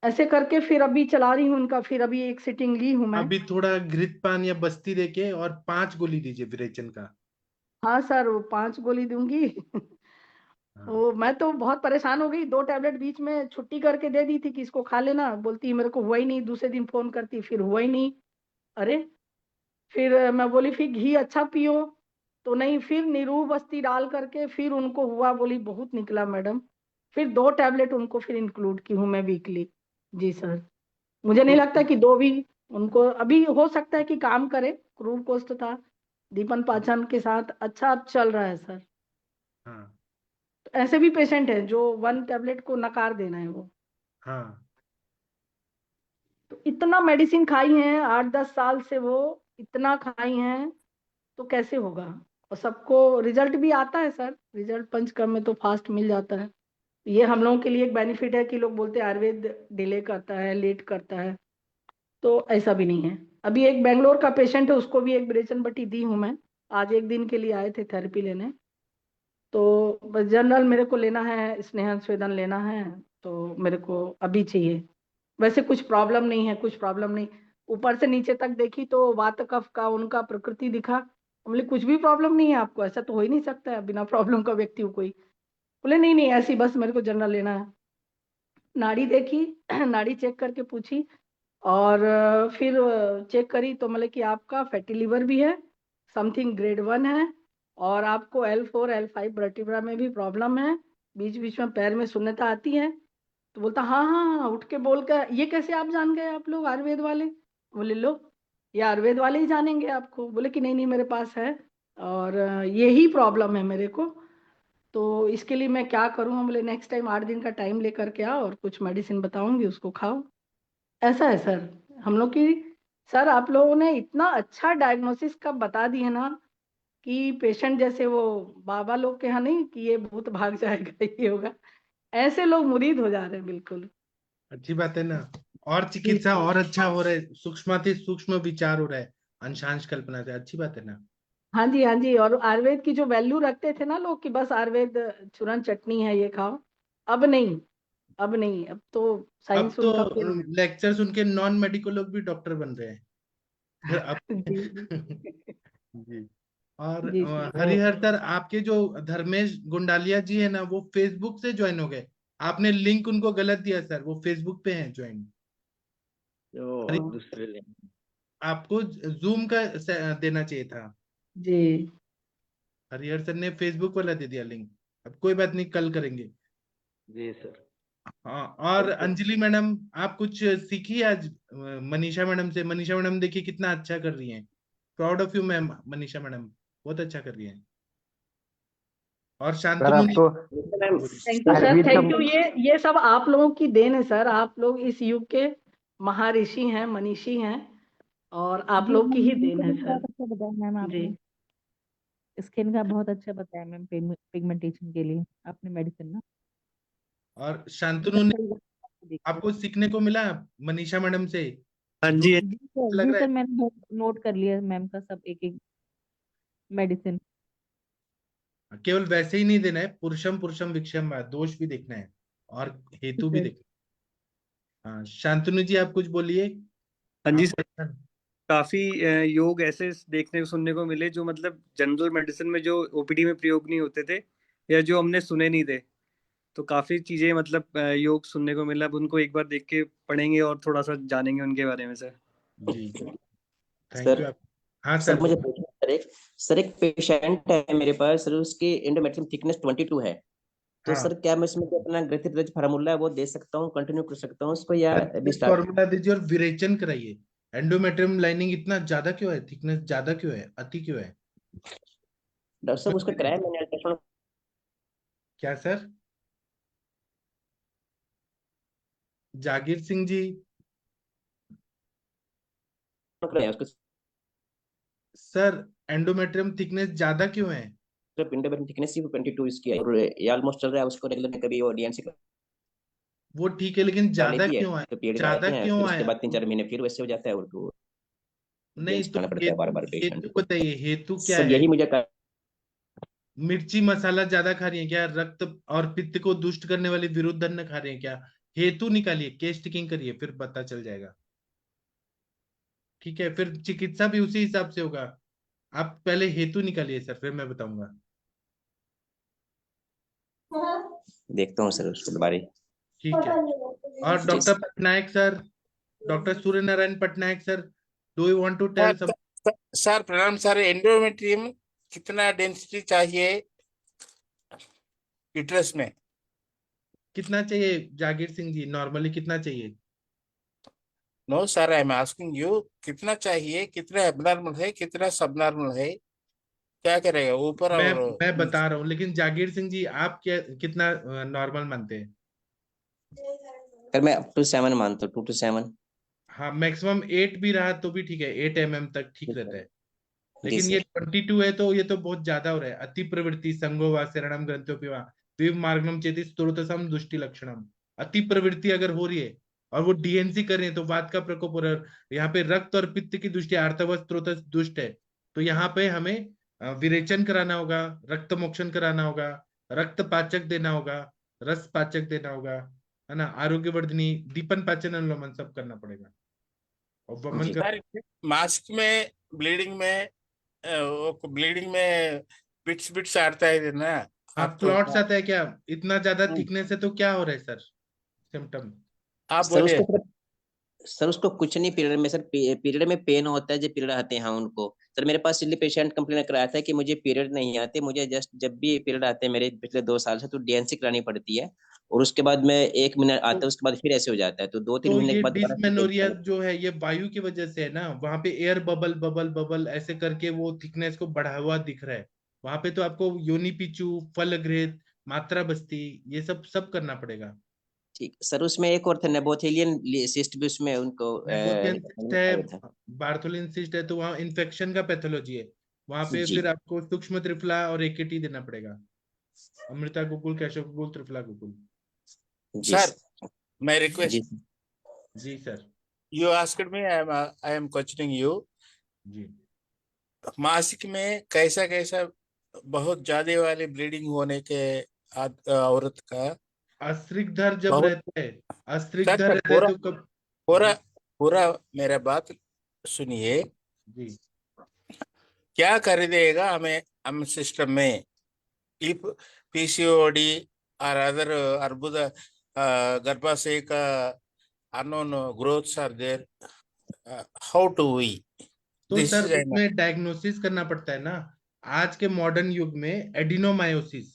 ऐसे करके फिर अभी चला रही हूँ उनका, फिर अभी एक सिटिंग ली हूँ मैं। अभी थोड़ा घृतपान या बस्ती देके और 5 गोली दीजिए विरेचन का। हाँ सर, वो 5 गोली दूंगी। हाँ। वो मैं तो बहुत परेशान हो गई, 2 टैबलेट बीच में छुट्टी करके दे दी थी कि इसको खा लेना, बोलती मेरे को हुआ ही नहीं, दूसरे दिन फोन करती फिर हुआ ही नहीं। अरे फिर मैं बोली फिर घी अच्छा पियो, तो नहीं, फिर नीरू बस्ती डाल करके फिर उनको हुआ, बोली बहुत निकला मैडम। फिर 2 टैबलेट उनको फिर इंक्लूड की हूँ मैं वीकली। जी सर, मुझे नहीं तो लगता कि 2 भी उनको अभी हो सकता है कि काम करे, क्रूर कोष्ठ था, दीपन पाचन के साथ अच्छा अब चल रहा है सर। हाँ तो ऐसे भी पेशेंट है जो 1 टैबलेट को नकार देना है वो। हाँ। तो इतना मेडिसिन खाई हैं 8-10 साल से, वो इतना खाई हैं, तो कैसे होगा? और सबको रिजल्ट भी आता है सर, रिजल्ट पंचकर्म में तो फास्ट मिल जाता है। ये हम लोगों के लिए एक बेनिफिट है कि लोग बोलते हैं आयुर्वेद डिले करता है, लेट करता है, तो ऐसा भी नहीं है। अभी एक बेंगलोर का पेशेंट है, उसको भी एक विरेचन बटी दी हूँ मैं, आज 1 दिन के लिए आए थे थेरेपी लेने। तो बस जनरल मेरे को लेना है, स्नेहन स्वेदन लेना है, तो मेरे को अभी चाहिए। वैसे कुछ प्रॉब्लम नहीं है, कुछ प्रॉब्लम नहीं। ऊपर से नीचे तक देखी तो वात कफ का उनका प्रकृति दिखा, बोले कुछ भी प्रॉब्लम नहीं है आपको, ऐसा तो हो ही नहीं सकता है बिना प्रॉब्लम का व्यक्ति हो कोई। बोले नहीं नहीं, ऐसी बस मेरे को जनरल लेना है। नाड़ी देखी, नाड़ी चेक करके पूछी, और फिर चेक करी तो मतलब कि आपका फैटी लिवर भी है, समथिंग ग्रेड 1 है, और आपको L4 L5 वर्टिब्रा में भी प्रॉब्लम है, बीच बीच में पैर में शून्यता आती है। तो बोलता हाँ हाँ हाँ, उठ के बोल कर, ये कैसे आप जान गए आप लोग आयुर्वेद वाले? बोले लो, ये आयुर्वेद वाले ही जानेंगे आपको। बोले कि नहीं नहीं मेरे पास है, और यही प्रॉब्लम है मेरे को, तो इसके लिए मैं क्या करूँ? हम बोले नेक्स्ट टाइम 8 दिन का टाइम लेकर के आओ, और कुछ मेडिसिन बताऊंगी उसको खाओ। ऐसा है सर हम लोग की। सर आप लोगों ने इतना अच्छा डायग्नोसिस का बता दिए ना, कि पेशेंट जैसे वो बाबा लोग के यहाँ नहीं कि ये भूत भाग जाएगा, ये होगा, ऐसे लोग मुरीद हो जा रहे हैं बिल्कुल। अच्छी बात है ना। और जी चिकित्सा और अच्छा हो रहा है, सूक्ष्माति सूक्ष्म विचार हो रहा है अंशांश कल्पना से, अच्छी बात है ना। हाँ जी हाँ जी, और आयुर्वेद की जो वैल्यू रखते थे ना लोग कि बस आयुर्वेद चूरन चटनी है ये खाओ, अब नहीं, अब नहीं, अब तो अब साइंस तो उनका फिर। लेक्चर सुन के नॉन मेडिकल लोग भी डॉक्टर बन रहे हैं अब। जी जी। और जी सर, हरिहर सर, आपके जो धर्मेश गुंडालिया जी है ना, वो फेसबुक से ज्वाइन हो गए। आपने लिंक उनको गलत दिया सर, वो फेसबुक पे हैं ज्वाइन। तो दूसरे लेंगे। आपको जूम का देना चाहिए था। जी हरिहर सर ने फेसबुक वाला दे दिया लिंक। अब कोई बात नहीं, कल करेंगे। जी सर। हाँ, और अंजलि मैडम आप कुछ सीखी आज मनीषा मैडम से? मनीषा मैडम देखिए कितना अच्छा कर रही हैं। Proud of you ma'am, Manisha madam बहुत अच्छा कर रही हैं। और सर शांतनु अब जी तो ma'am thank you sir, Arvind thank का यू। ये सब आप लोगों की देन है सर। आप लोग इस युग के महर्षि हैं, मनीषी हैं, और आप जी लोग की ही मैम, देन है बहुत सर। अच्छा बताया मैम जी आपने। स्किन का बहुत अच्छा बताया मैम, पिगमेंटेशन के लिए आपने मेडिसिन ना। और ये शांतनु सब ने थोड़ी देखिए। आपको सीखने को मिला मनीषा मैडम से? हाँ जो जी। जी सर, लग जी रहा सर, है मैंने नोट कर लिया मैम का सब एक एक मेडिसिन। केवल वैसे ही नहीं देना है, पुरुषम पुरुषम विक्षम वा, दोष भी देखना है और हेतु ठीक भी है। देखना है। हाँ शांतनु जी आप कुछ बोलिए। हाँ जी आप सर, काफी योग ऐसे देखने को सुनने को मिले जो मतलब जनरल मेडिसिन में जो ओपीडी में प्रयोग नहीं होते थे, या जो हमने सुने नहीं थे। तो काफी चीजें मतलब योग सुनने को मिला। अब उनको एक बार देख के पढ़ेंगे और थोड़ा सा जानेंगे उनके बारे में सर। जी थैंक सर यू आप। हाँ सर सर मुझे बोलिए। पूछना है, सर एक पेशेंट है मेरे पास सर, उसकी एंडोमेट्रियम थिकनेस 22 है। तो हाँ सर क्या मैं इसमें जो अपना ग्रथित फार्मूला है वो दे सकता हूँ, कंटिन्यू कर सकता हूँ उसको, या अभी स्टार्ट? फॉर्मूला दीजिए और विरेचन कराइए। एंडोमेट्रियम लाइनिंग इतना ज्यादा क्यों है, थिकनेस ज्यादा क्यों है, अति क्यों है? डॉक्टर साहब उसका कराया मैंने अल्ट्रासाउंड क्या सर? जागीर सिंह जी कराया उसको। सर एंडोमेट्रियम थिकनेस ज्यादा क्यों है? सिर्फ एंडोमेट्रियम थिकनेस ही 22 इसकी है, और ये ऑलमोस्ट चल रहा है उसको रेगुलर में, कभी वो डीएनसी वो ठीक है लेकिन ज्यादा लेती है क्यों है? तो पीरियड ज्यादा आते हैं, क्यों फिर उसके आया? बाद 3-4 महीने फिर वैसे हो जाता है, और तो नहीं डीएनसी तो कराना पड़ता है बार हेतु बार पेशेंट हेतु को। बताइए, हेतु क्या सर है? यही मुझे मिर्ची मसाला ज्यादा खा रही है क्या? रक्त और पित्त को दुष्ट करने वाली विरुद्ध अन्न खा रहे हैं क्या? हेतु निकालिए, केस टिकिंग करिए, फिर पता चल जाएगा। ठीक है, फिर चिकित्सा भी उसी हिसाब से होगा। आप पहले हेतु निकालिए सर, फिर मैं बताऊंगा। देखता हूँ सर उसको दोबारा। ठीक है। और जी doctor Patnaik sir, doctor Surya Narayan Patnaik sir, do you want to tell some? Sir प्रणाम सर। एंडोमेट्रियम कितना डेंसिटी चाहिए यूट्रस में? कितना चाहिए जागीर सिंह जी, नॉर्मली कितना चाहिए? No sir, I am asking you कितना चाहिए, कितना एबनॉर्मल है, कितना सबनॉर्मल है, क्या करेगा ऊपर मैं और मैं बता नीचे? रहा हूँ, लेकिन जागीर सिंह जी आप क्या कितना नॉर्मल मानते हैं? सर मैं अप टू 7 मानता हूँ, 2 to 7। हाँ मैक्सिमम 8 भी रहा तो भी ठीक है, 8 mm तक ठीक रहता है। जी लेकिन ये सर। 22 है तो ये तो बहुत ज्यादा हो रहा है। अति प्रवृत्ति संगो वा शरणम ग्रंथोपि वा विव मार्गम चेति स्तोत्रसम दुष्टि लक्षणम। अति प्रवृत्ति अगर हो रही है और वो डीएनसी कर रहे हैं तो वात का प्रकोप हो रहा है। यहाँ पे रक्त और पित्त की दृष्टि आर्तव स्त्रोत दुष्ट है, तो यहाँ पे हमें विरेचन कराना होगा, रक्त मोक्षण कराना होगा, रक्त पाचक देना होगा, रस पाचक देना होगा, है ना, आरोग्यवर्धनी, दीपन पाचन अनुलोमन सब करना पड़ेगा और वमन जी कर। सर मास्क में ब्लीडिंग में वो ब्लीडिंग में बिट्स बिट्स आता है ना हाँ आप तो क्लॉट्स आता है क्या? इतना ज्यादा थिकनेस है तो क्या हो रहा है सर सिम्टम? आप सर बोलिए। उसको सर उसको कुछ नहीं, पीरियड में सर पीरियड में पेन होता है, जब पीरियड आते हैं उनको। सर मेरे पास इसलिए पेशेंट कंप्लेन कराया था कि मुझे पीरियड नहीं आते, मुझे जस्ट जब भी पीरियड आते हैं मेरे पिछले 2 साल से, तो डीएनसी करानी पड़ती है, और उसके बाद में 1 महीना आता है, उसके बाद फिर ऐसे हो जाता है, तो 2-3 तो महीने के ये बाद दोबारा से डीएनसी डिसमेनोरिया करानी। जो है ये वायु की वजह से है ना, वहां पे एयर बबल बबल बबल ऐसे करके वो थिकनेस को बढ़ा हुआ दिख रहा है। वहां पे तो आपको योनि पिचू, फल घृत, मात्रा बस्ती, ये सब सब करना पड़ेगा। ठीक सर, उसमें एक और था नेबोथेलियन सिस्ट भी उसमें उनको नेपोथियन सिस्ट है, आया था। बार्थोलिन सिस्ट है, तो वहाँ इन्फेक्शन का पैथोलॉजी है। वहां पे जी फिर आपको सूक्ष्म त्रिफला और एकेटी देना पड़ेगा। अमृता गुगुल, कैशव गुगुल, त्रिफला गुगुल। जी सर मैं जी रिक्वेस्ट, जी sir. You asked me, I am questioning you. जी मासिक में कैसा कैसा बहुत ज्यादा वाली ब्लीडिंग होने के औरत का अस्त्रिकधर जब बहुत। रहता है, सर अस्त्रिकधर सर रहता है पूरा तो कब? पूरा जी पूरा मेरा बात सुनिए। जी क्या कर देगा हमें हम सिस्टम में, इफ पीसीओडी और अदर अर्बुद गर्भाशय का unknown growths are there, how to we, तो this सर is an उसमें डायग्नोसिस करना पड़ता है ना। आज के मॉडर्न युग में adenomyosis,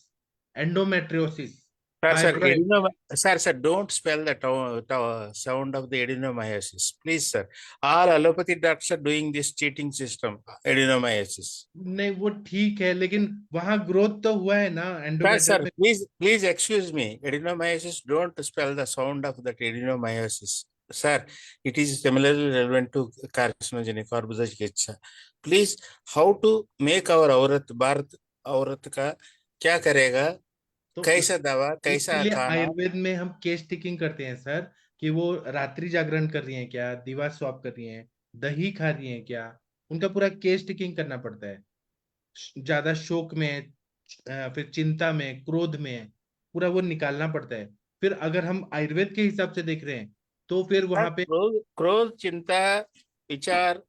endometriosis, Sir, Thyroid. sir, don't spell the sound of the adenomyosis, please, sir. All allopathy doctors are doing this cheating system, adenomyosis. नहीं वो ठीक है, लेकिन वहां ग्रोथ तो हुआ है ना Sir, एंडोमेट्रियम में। please excuse me. Adenomyosis, don't spell the sound of that adenomyosis. Sir, it is similarly relevant to carcinogenic or बुझ Please, how to make our औरत का क्या करेगा, तो कैसा दवा, उसके कैसा लिए खाना? आयुर्वेद में हम केस टिकिंग करते हैं सर, कि वो रात्रि जागरण कर रही हैं क्या, दीवा स्वाप कर रही हैं, दही खा रही हैं क्या, उनका पूरा केस टिकिंग करना पड़ता है। ज्यादा शोक में है, फिर चिंता में, क्रोध में है, पूरा वो निकालना पड़ता है। फिर अगर हम आयुर्वेद के हिसाब से देख रहे हैं तो फिर सर, वहां पे क्रोध, चिंता, विचार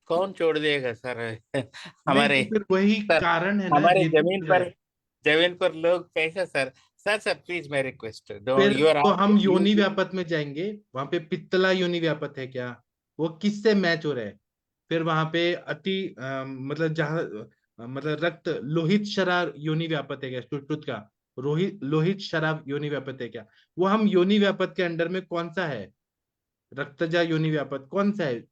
कौन छोड़ देगा सर? नहीं, हमारे तो फिर वही सर, कारण है ना, हमारे हेतु जो है। जमीन पर लोग कैसा sir? Sir please my request, don't फिर यू आर तो हम यू योनि व्यापत में जाएंगे, वहां पे पित्तला योनि व्यापत है क्या, वो किससे मैच हो रहा है। फिर वहां पे मतलब जहाँ मतलब रक्त लोहित शराब योनि व्यापत है क्या, सुश्रुत का रोहित लोहित शराब योनि व्यापत है क्या, वो हम योनि व्यापत के अंडर में कौन सा है, रक्तजा योनि व्यापत कौन सा है,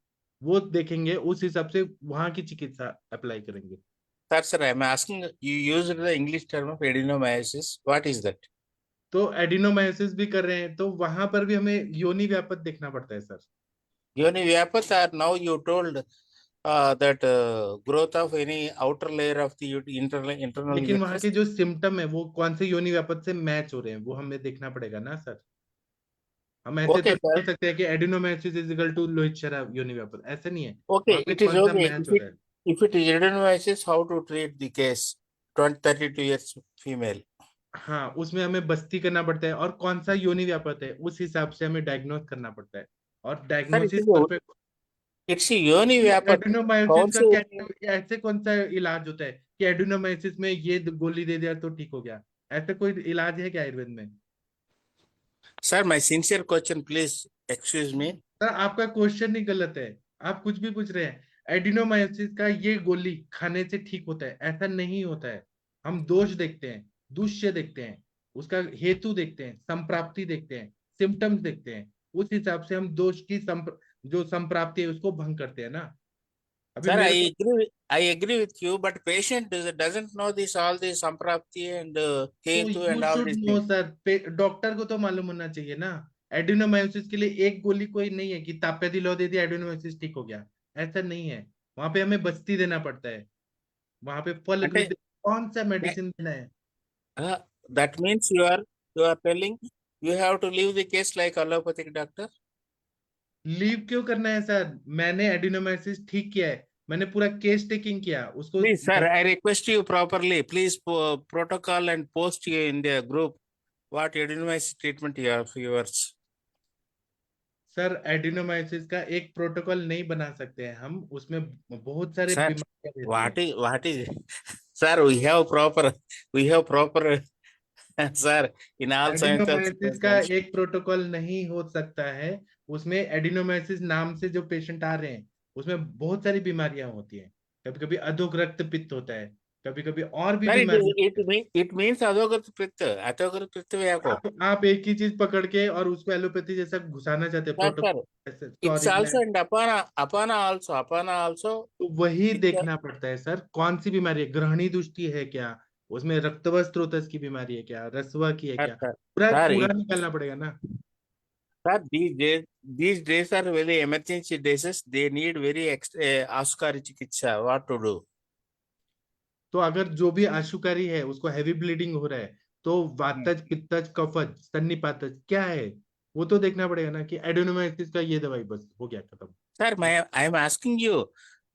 वो देखेंगे, उस हिसाब से वहां की चिकित्सा अप्लाई करेंगे। Sir, I am asking, you used the English term of adenomyosis, what is that? तो एडिनोमायोसिस भी कर रहे हैं, तो वहां पर भी हमें योनि व्यापत देखना पड़ता है सर। योनि व्यापत, और now you told that growth of any outer layer of the internal लेकिन वहां uterus. के जो सिम्टम है वो कौन से योनि व्यापत से मैच हो रहे हैं, वो हमें देखना पड़ेगा ना सर। हम ऐसे तो Okay, नहीं sir. बोल सकते हैं कि एडिनोमायोसिस इज इक्वल टू लोहित शराब योनि व्यापत, ऐसे नहीं है। Okay, वहां पे it is कौन सा okay. मैच हो रहा है। If it is adenomyosis, how to treat the case? 32 years female. हाँ, उसमें हमें बस्ती करना पड़ता है, और कौन सा योनि व्यापत है उस हिसाब से हमें डायग्नोस करना पड़ता है, और Sir, diagnosis perfect. it's a yoni व्यापत, एडिनोमायोसिस कौन का से क्या, ऐसे कौन सा इलाज होता है कि एडिनोमायोसिस में ये गोली दे दिया तो ठीक हो गया, ऐसा कोई इलाज है क्या आयुर्वेद में। Sir, my sincere question, please excuse me. Sir आपका क्वेश्चन ही गलत है, आप कुछ भी पूछ रहे हैं। एडिनोमायोसिस का ये गोली खाने से ठीक होता है, ऐसा नहीं होता है। हम दोष देखते हैं, दुष्य देखते हैं, उसका हेतु देखते हैं, संप्राप्ति देखते हैं, सिम्टम्स देखते हैं, उस हिसाब से हम दोष की जो संप्राप्ति है उसको भंग करते हैं ना। अभी Sir, मेरे को I agree with you, but patient doesn't know this all this samprapti and तो ketu you and all should these know things. Sir, doctor को तो मालूम होना चाहिए ना। एडिनोमायोसिस के लिए एक गोली कोई नहीं है कि ताप्यादी लो दे दिया एडिनोमायोसिस ठीक हो गया, ऐसा नहीं है। वहां पे हमें बस्ती देना पड़ता है, वहां पे फल అంటే कौन सा मेडिसिन देना है। that means you are telling you have to leave the case like allopathic doctor. Leave क्यों करना है सर, मैंने एडिनोमायोसिस ठीक किया है, मैंने पूरा केस टेकिंग किया उसको। Please, sir, I request you properly. Please protocol and post you in the group what adenomyosis treatment you have yours. Sir adenomyosis का एक प्रोटोकॉल नहीं बना सकते हैं हम, उसमें बहुत सारे Sir, बीमारियां रहती हैं। what is sir, we have proper sir in all sciences. Adenomyosis का एक प्रोटोकॉल नहीं हो सकता है, उसमें एडिनोमायोसिस नाम से जो पेशेंट आ रहे हैं उसमें बहुत सारी बीमारियां होती हैं, कभी कभी अधोक रक्त पित्त होता है, कभी कभी और भी Sir, बीमारी। it means अधोगत पित्त व्याको. आप एक ही चीज पकड़ के और उसको एलोपैथी जैसा घुसाना चाहते हैं Sir, protocol. it's sorry, also and apana also. तो वही It's देखना पड़ता है सर, कौन सी बीमारी है, ग्रहणी दृष्टि है क्या, उसमें रक्तवस्त्रोतस की बीमारी है क्या, रसवा की है क्या, sir, पूरा sir, पूरा निकालना पड़ेगा ना। sir, these days are very emergency days. They need very askari चिकित्सा. What to do? तो अगर जो भी आशुकारी है उसको हैवी ब्लीडिंग हो रहा है, तो वातज पित्तज कफज सन्निपातज क्या है, वो तो देखना पड़ेगा ना, कि एडिनोमायोसिस का ये दवाई बस हो गया खत्म। Sir, I am asking you,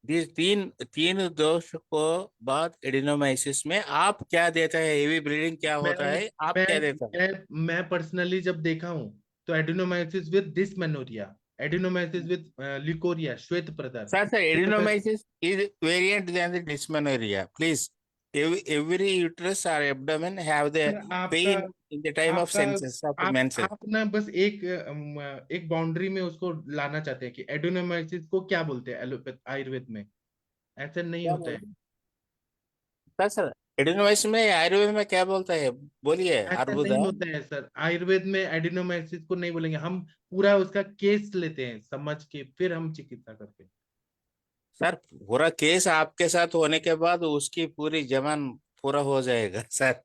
these तीन दोष को बाद एडिनोमाइसिस में आप क्या देता है? हेवी ब्लीडिंग क्या मैं होता है? आप क्या देता है? मैं पर्सनली जब देखा हूं तो adenomyosis with dysmenorrhoea, adenomyosis with leucorrhoea, श्वेत प्रदार्थ। Sir, adenomyosis is variant than the dysmenorrhea. Please, every uterus or abdomen have the sir आपका pain in the time of आपका senses of menses. आप ना बस एक बाउंड्री में उसको लाना चाहते हैं कि एडिनोमायोसिस को क्या बोलते हैं एलोपैथ आयुर्वेद में, ऐसा नहीं होता है। Sir, एडिनोमाइसिस में आयुर्वेद में क्या बोलता है, बोलिए। ऐसा अर्बुदा। नहीं होता है सर, आयुर्वेद में एडिनोमाइसिस को नहीं बोलेंगे हम, पूरा उसका केस लेते हैं समझ के, फिर हम चिकित्सा करते हैं। सर पूरा केस आपके साथ होने के बाद उसकी पूरी जमान पूरा हो जाएगा सर।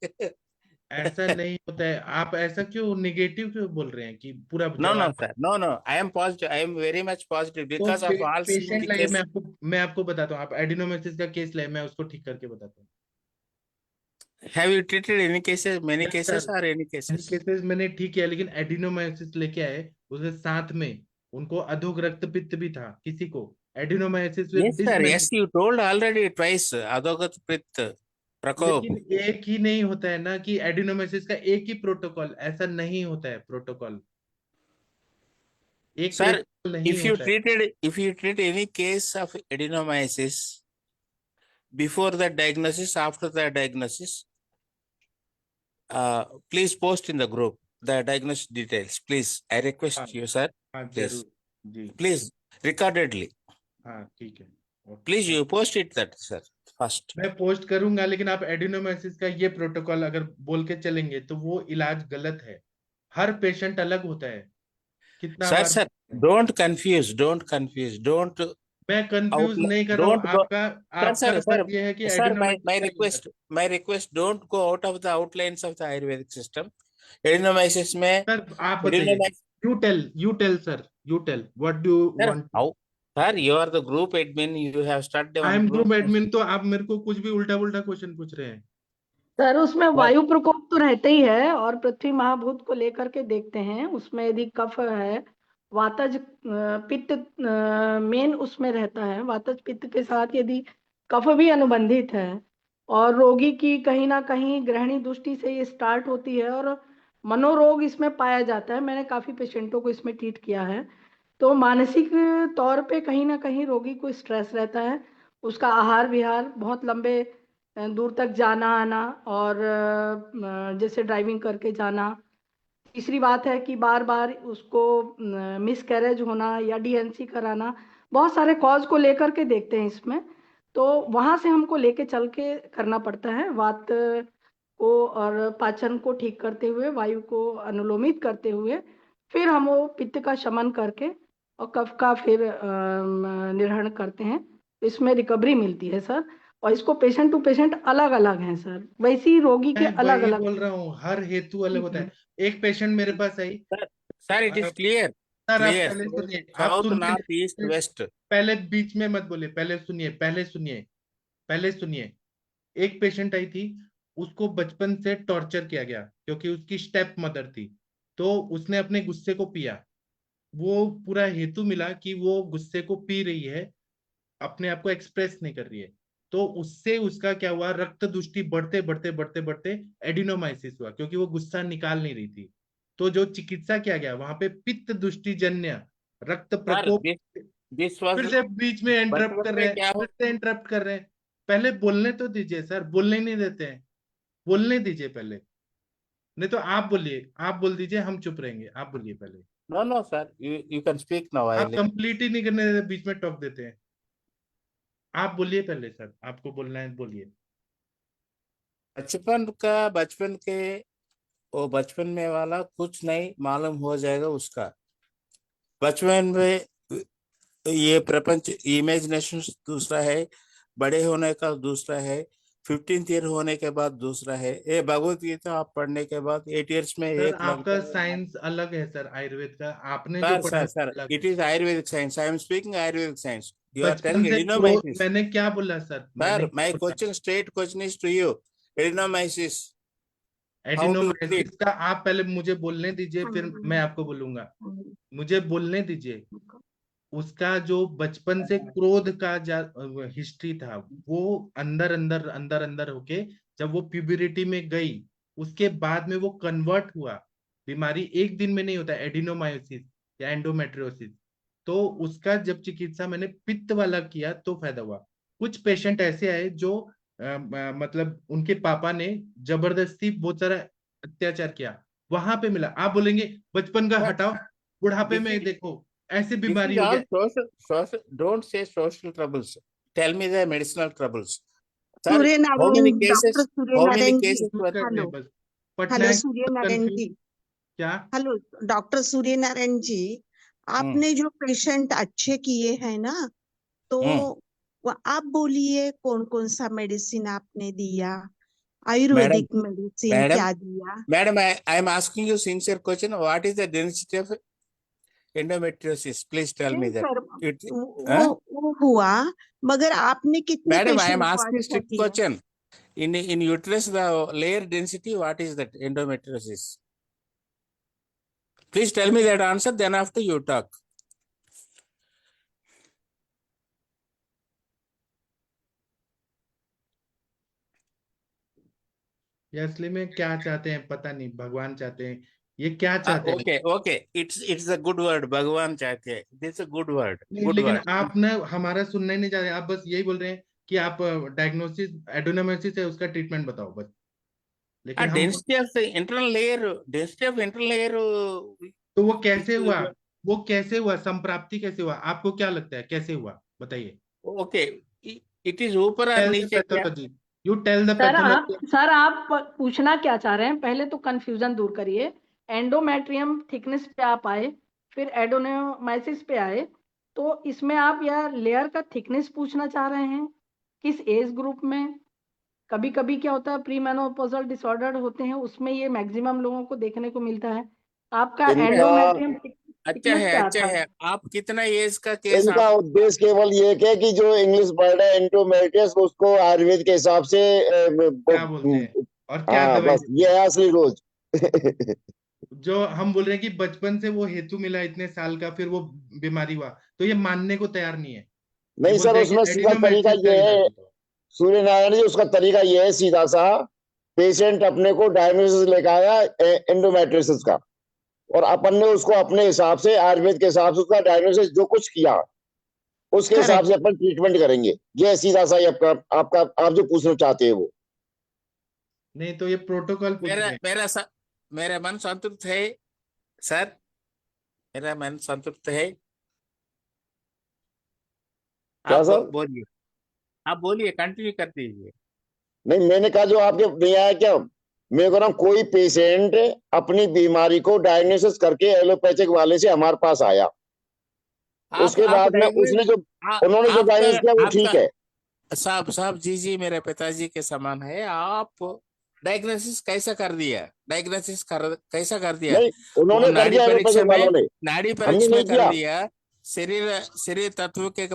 ऐसा नहीं होता है, आप ऐसा क्यों नेगेटिव क्यों बोल रहे हैं कि पूरा नो नो जवाब। Sir, no no, I am positive, I am very much positive तो बिकॉज ऑफ ऑल पेशेंट लाइए, केस। मैं आपको बताता हूँ, आप एडिनोमाइसिस का केस लाइए, मैं उसको ठीक करके बताता हूँ। Have you treated any cases, many yes cases sir, और एनी केसेस? केसेस मैंने ठीक किया, लेकिन एडिनोमाइसिस लेके आए, उसके साथ में उनको अधोग रक्तपित्त भी था किसी को, adenomyosis with yes sir, yes, you told already twice, अधोगत पित्त प्रकोप। लेकिन एक ही नहीं होता है ना कि एडिनोमाइसिस का एक ही प्रोटोकॉल, ऐसा नहीं होता है प्रोटोकॉल, एक Sir, प्रोटोकॉल नहीं होता है। if you treat any case of adenomyosis before the diagnosis, after the diagnosis, please post in the group the diagnosis details. Please, I request हाँ you, sir. हाँ Please, जरूर जी, please, recordedly. हाँ ठीक है, Please, you post it that, sir, first. मैं पोस्ट करूंगा, लेकिन आप एडिनोमाइसिस का ये प्रोटोकॉल अगर बोल के चलेंगे तो वो इलाज गलत है, हर पेशेंट अलग होता है, कितना Sir, bar. sir, don't confuse, don't confuse, don't मैं कंफ्यूज outline, नहीं कर रहा हूँ, don't go. आपका Sir, बात ये है कि sir, एडिनोमाइसिस का इलाज। my request, don't go out of the outlines of the Ayurvedic system. Adenomyosis में, सर आप बताइए, adenomyosis, you tell sir, you tell what do you sir, want. how? Sir, you are the group admin. You have started I one am group. Group admin, तो आप मेरे को कुछ भी उल्टा उल्टा क्वेश्चन पूछ रहे हैं। सर उसमें Sir, वायु प्रकोप तो रहते ही है, और पृथ्वी महाभूत को लेकर के देखते हैं, उसमें यदि कफ है, वातज पित्त मेन उसमें रहता है, वातज पित्त के साथ यदि कफ भी अनुबंधित है, और रोगी की कहीं ना कहीं ग्रहणी दृष्टि से ये स्टार्ट होती है, और मनोरोग इसमें पाया जाता है, मैंने काफी पेशेंटों को इसमें ट्रीट किया है, तो मानसिक तौर पे कहीं ना कहीं रोगी को स्ट्रेस रहता है, उसका आहार विहार बहुत लंबे दूर तक जाना आना, और जैसे ड्राइविंग करके जाना। तीसरी बात है कि बार बार उसको मिस कैरेज होना या डीएनसी कराना, बहुत सारे कॉज को लेकर के देखते हैं इसमें, तो वहां से हमको लेके चल के करना पड़ता है, वात को और पाचन को ठीक करते हुए, वायु को अनुलोमित करते हुए, फिर हम वो पित्त का शमन करके और कफ का फिर निर्हरण करते हैं, इसमें रिकवरी मिलती है सर। और इसको पेशेंट टू पेशेंट अलग अलग हैं सर, वैसे ही रोगी के मैं अलग वही अलग। बोल रहा हूँ, हर हेतु अलग होता है। एक पेशेंट मेरे पास आई, sir, it is clear. Sir आप Clear. पहले सुनिए, आप South, सुनिए, north, east, west. पहले बीच में मत बोलिए, पहले सुनिए, पहले सुनिए। एक पेशेंट आई थी, उसको बचपन से टॉर्चर किया गया क्योंकि उसकी स्टेप मदर थी, तो उसने अपने गुस्से को पिया, वो पूरा हेतु मिला कि वो गुस्से को पी रही है, अपने आप को एक्सप्रेस नहीं कर रही है, तो उससे उसका क्या हुआ, रक्त दुष्टि बढ़ते बढ़ते बढ़ते बढ़ते एडिनोमाइसिस हुआ, क्योंकि वो गुस्सा निकाल नहीं रही थी। तो जो चिकित्सा किया गया वहां पे पित्त दुष्टि जन्य रक्त Sir, प्रकोप। this was फिर से बीच में इंटरप्ट बचपन कर में रहे हैं, क्या फिर से इंटरप्ट कर रहे हैं, पहले बोलने तो दीजिए सर, बोलने ही नहीं देते हैं, बोलने दीजिए पहले, नहीं तो आप बोलिए, आप बोल दीजिए, हम चुप रहेंगे, आप बोलिए पहले। No, sir, you can speak now. आप कंप्लीट ही नहीं करने देते, बीच में टॉक देते हैं, आप बोलिए पहले सर, आपको बोलना है बोलिए। बचपन के वो बचपन में वाला कुछ नहीं मालूम हो जाएगा उसका, बचपन में ये प्रपंच इमेजिनेशन दूसरा है, बड़े होने का दूसरा है, 15th ईयर होने के बाद दूसरा है, ये भगवत गीता आप पढ़ने के बाद 8 years में सर एक आपका लगता है। साइंस अलग है सर, आयुर्वेद का आपने जो पढ़ा सर अलग इट है। Is Ayurvedic science, I am speaking Ayurvedic science, you are बचपन टेलिंग से एडिनोमाइसिस। मैंने क्या बोला sir, sir my question, straight question is to you, adenomyosis how to adenomyosis treat? का आप पहले मुझे बोलने दीजिए, फिर मैं आपको बोलूंगा, मुझे बोलने दीजिए। उसका जो बचपन से क्रोध का हिस्ट्री था, वो अंदर अंदर अंदर अंदर होके जब वो प्यूबरिटी में गई, उसके बाद में वो कन्वर्ट हुआ, बीमारी एक दिन में नहीं होता, एडिनोमायोसिस या एंडोमेट्रियोसिस, तो उसका जब चिकित्सा मैंने पित्त वाला किया तो फायदा हुआ। कुछ पेशेंट ऐसे आए जो मतलब उनके पापा ने जबरदस्ती बहुत सारा अत्याचार किया, वहां पे मिला। आप बोलेंगे बचपन का हटाओ, बुढ़ापे में देखो ऐसी This बीमारी is हो all गया। social, don't say social troubles. Tell me the medicinal troubles. Sir, Surya how Narayan many doctor cases? Surya How many Narayan ji, cases were? करते हेलो हैं बस। पटना हेलो है सूर्य नारायण जी, क्या? हेलो डॉक्टर सूर्य नारायण जी, आपने जो पेशेंट अच्छे किए हैं ना, तो वो आप बोलिए कौन कौन सा मेडिसिन आपने दिया, Madam, आयुर्वेदिक मेडिसिन madam, क्या दिया? madam, I am asking you sincere question. What is the density of endometriosis? Please tell me नहीं that. सर, It, वो हुआ, मगर आपने कितने Madam, I am पेशेंट को asking अच्छा strict किया? question. In uterus, the layer density, what is that endometriosis? Please tell me that answer. Then after you talk. या असली में क्या चाहते हैं पता नहीं, भगवान चाहते हैं, ये क्या चाहते हैं? Okay, okay. It's a good word. Bhagwan चाहते हैं. This is a good word. नहीं, Good लेकिन word. आप ना हमारा सुनना ही नहीं चाह रहे, आप बस यही बोल रहे हैं कि आप डायग्नोसिस एडोनोमाइसिस है उसका ट्रीटमेंट बताओ बस। लेकिन हम Density of the internal layer. Density of internal layer. तो वो कैसे हुआ, वो कैसे हुआ, संप्राप्ति कैसे हुआ, आपको क्या लगता है कैसे हुआ बताइए? Okay. It is ऊपर और टेल द नीचे क्या? Pathology, you tell the sir आप पूछना क्या चाह रहे हैं, पहले तो कंफ्यूजन दूर करिए। एंडोमेट्रियम थिकनेस पे आप आए, फिर एडोनोमाइसिस पे आए, तो इसमें आप या लेयर का थिकनेस पूछना चाह रहे हैं, किस एज ग्रुप में? कभी कभी क्या होता है, प्री मेनोपॉजल डिसऑर्डर होते हैं, उसमें ये मैक्सिमम लोगों को देखने को मिलता है। आपका इनका एंडोमेट्रियम अच्छा थिकनेस है, क्या अच्छा था? है। आप कितना एज का केस इनका आप उद्देश्य केवल ये है कि जो इंग्लिश वर्ड है एंडोमेट्रियस, उसको आयुर्वेद के हिसाब से क्या बोलते हैं और क्या हाँ, दवाई बस देते ये हैं? है असली रोज। जो हम बोल रहे हैं कि बचपन से वो हेतु मिला इतने साल का, फिर वो बीमारी हुआ, तो ये मानने को तैयार नहीं है। ये नहीं सर, बोलते हैं कि उसमें सीधा तरीका एडिनोमाइसिस का ये इलाज है बताओ। सूर्य नारायण जी, उसका तरीका ये है सीधा सा, पेशेंट अपने को डायग्नोसिस लेकर आया एंडोमेट्रियोसिस का, और अपन ने उसको अपने हिसाब से आयुर्वेद के हिसाब से उसका डायग्नोसिस जो कुछ किया उसके हिसाब से अपन ट्रीटमेंट करेंगे। ये सीधा सा ही आपका आपका आप जो पूछना चाहते हैं वो। नहीं तो ये प्रोटोकॉल पूछ रहे हैं। मेरा मन संतुष्ट है सर, मेरा मन संतुष्ट है। क्या आप सर? बोलिए, आप बोलिए, कंटिन्यू कर दीजिए। नहीं, मैंने कहा जो आपके नहीं आया क्या, मैं कह रहा हूँ कोई पेशेंट अपनी बीमारी को डायग्नोसिस करके एलोपैथिक वाले से हमारे पास आया, उसके बाद में उसने जो उन्होंने जो डायग्नोसिस किया वो ठीक है। साहब जी मेरे पिताजी के समान है। आप डायग्नोसिस कैसा कर दिया? कैसा कर दिया? नहीं, वो उन्होंने कर नाड़ी दिया परीक्षा एलोपैथिक में, वालों ने, नाड़ी हमने परीक्षा में नहीं कर किया। दिया, शरीर तत्व के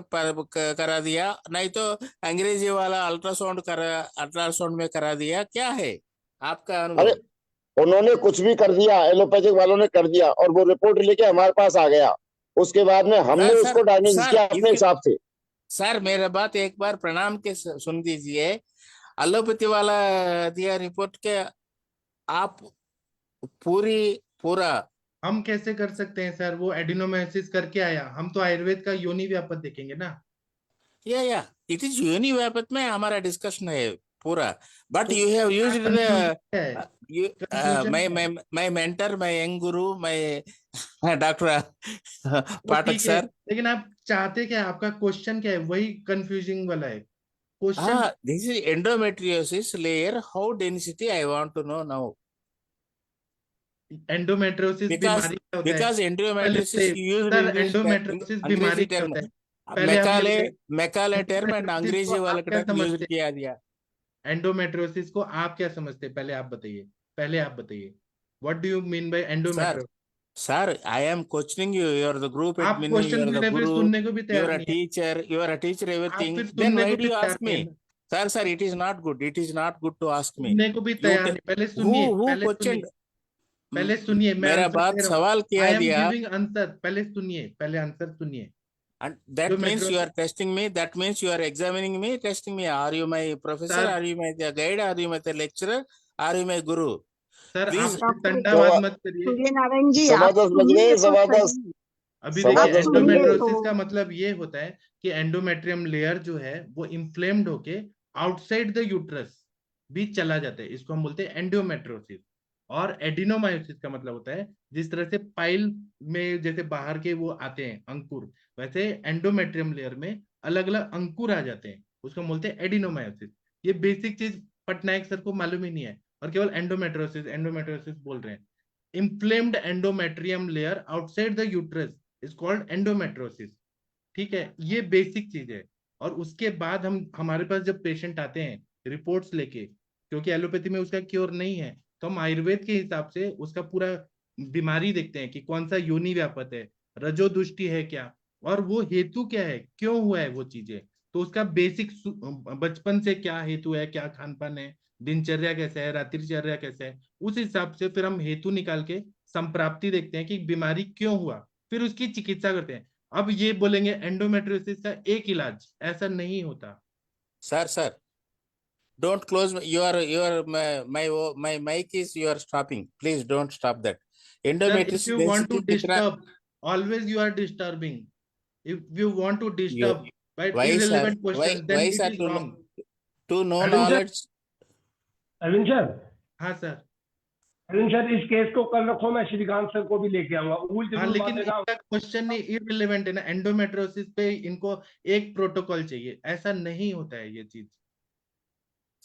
करा दिया, नहीं तो अंग्रेजी वाला अल्ट्रासाउंड में करा दिया। क्या है आपका अरे अनुभव? उन्होंने कुछ भी कर दिया, एलोपैथिक वालों ने कर दिया, और वो रिपोर्ट लेके हमारे पास आ गया, उसके बाद में हमने उसको डायग्नोसिस किया अपने हिसाब से। सर मेरा बात एक बार प्रणाम के सुन दीजिए। एलोपैथी वाला दिया रिपोर्ट के आप पूरा हम कैसे कर सकते हैं सर, वो एडिनोमाइसिस करके आया, हम तो आयुर्वेद का योनि व्यापक देखेंगे ना। या इट इज योनि व्यापक में हमारा डिस्कशन है पूरा, बट तो यू हैव यूज्ड कंफ्यूजन है। My mentor, my young Guru, my doctor वो पाठक ठीक है, सर। लेकिन आप चाहते क्या है, आपका क्वेश्चन क्या है, वही कंफ्यूजिंग वाला है question. This is endometriosis layer, how density I want to know now. Endometriosis बीमारी क्या होता है? Because पहले endometriosis used sir English endometriosis बीमारी अंग्रेजी क्या टर्म, होता है? पहले आप ये बताइए, मैकाले टर्म एंड एंडोमेट्रियोसिस को अंग्रेजी वाले आप क्या यूज समझते किया दिया। हैं? एंडोमेट्रियोसिस को आप क्या समझते हैं, पहले आप बताइए, पहले आप बताइए, what do you mean by endometriosis? Sir I am questioning you, you are the group आप एडमिन, यू क्वेश्चन आर पूछ द रहे हैं, फिर गुरु, सुनने को भी यू तैयार आर नहीं है। यू आर अ टीचर आप एवरीथिंग, फिर देन सुनने व्हाई को डू भी यू तैयार आस्क नहीं मी? है, sir it is not good, it is not good to ask me. सुनने को भी तैयार नहीं। पहले सुनिए, हु पहले सुनिए, क्वेश्चन? पहले सुनिए, मैं मेरा आंसर बात दे रहा हूँ। सवाल आई किया एम दिया, गिविंग आंसर, पहले सुनिए, पहले आंसर सुनिए। and that जो means you metro are testing me, that means you are examining me, testing me. Are you my professor, sir, are you my guide, are you my lecturer, are you my guru? Sir Please आप डॉक्टर तंडावाद मत करिए। सूर्य नारायण जी, सवा आप 10 बज सुनिए गए, तो सवा 10, सही, अभी सवा देखिए, 10 बज गए। एंडोमेट्रियोसिस का मतलब ये होता है कि एंडोमेट्रियम लेयर जो है वो इन्फ्लेम्ड होके आउटसाइड द यूट्रस भी चला जाता है, इसको हम बोलते हैं एंडोमेट्रियोसिस। और एडिनोमायोसिस का मतलब होता है जिस तरह से पाइल में जैसे बाहर के वो आते हैं अंकुर, वैसे एंडोमेट्रियम लेयर में अलग अलग अंकुर आ जाते हैं, उसको हम बोलते हैं एडिनोमायोसिस। ये बेसिक चीज पटनायक सर को मालूम ही नहीं है, और केवल एंडोमेट्रोसिस बोल रहे हैं। Inflamed endometrium layer outside the uterus is called endometriosis. ठीक है, ये बेसिक चीज है। और उसके बाद हमारे पास जब पेशेंट आते हैं रिपोर्ट्स लेके, क्योंकि एलोपैथी में उसका क्योर नहीं है, तो हम आयुर्वेद के हिसाब से उसका पूरा बीमारी देखते हैं कि कौन सा योनि व्यापत है, रजोदुष्टि है क्या, और वो हेतु क्या है, क्यों हुआ है वो चीजें। तो उसका बेसिक बचपन से क्या हेतु है, क्या खान पान है, दिनचर्या कैसा है, रात्रिचर्या कैसा है, उस हिसाब से फिर हम हेतु निकाल के संप्राप्ति देखते हैं कि बीमारी क्यों हुआ, फिर उसकी चिकित्सा करते हैं। अब ये बोलेंगे एंडोमेट्रियोसिस का एक इलाज, ऐसा नहीं होता। Sir, don't close my mic is you are stopping. Please don't stop that. Sir, Endometriosis if you want to basically disturb, always you are disturbing. If you want to disturb by why sir? irrelevant questions, then Why it sir is to wrong. know Arvind sir, knowledge? Arvind sir, हाँ सर, अरविंद सर, इस केस को कल रखो, मैं श्रीकांत सर को भी लेके आऊंगा। उल्टी हाँ, लेकिन बातें ना। इनका क्वेश्चन नहीं इररिलेवेंट है ना, एंडोमेट्रोसिस पे इनको एक प्रोटोकॉल चाहिए, ऐसा नहीं होता है ये चीज।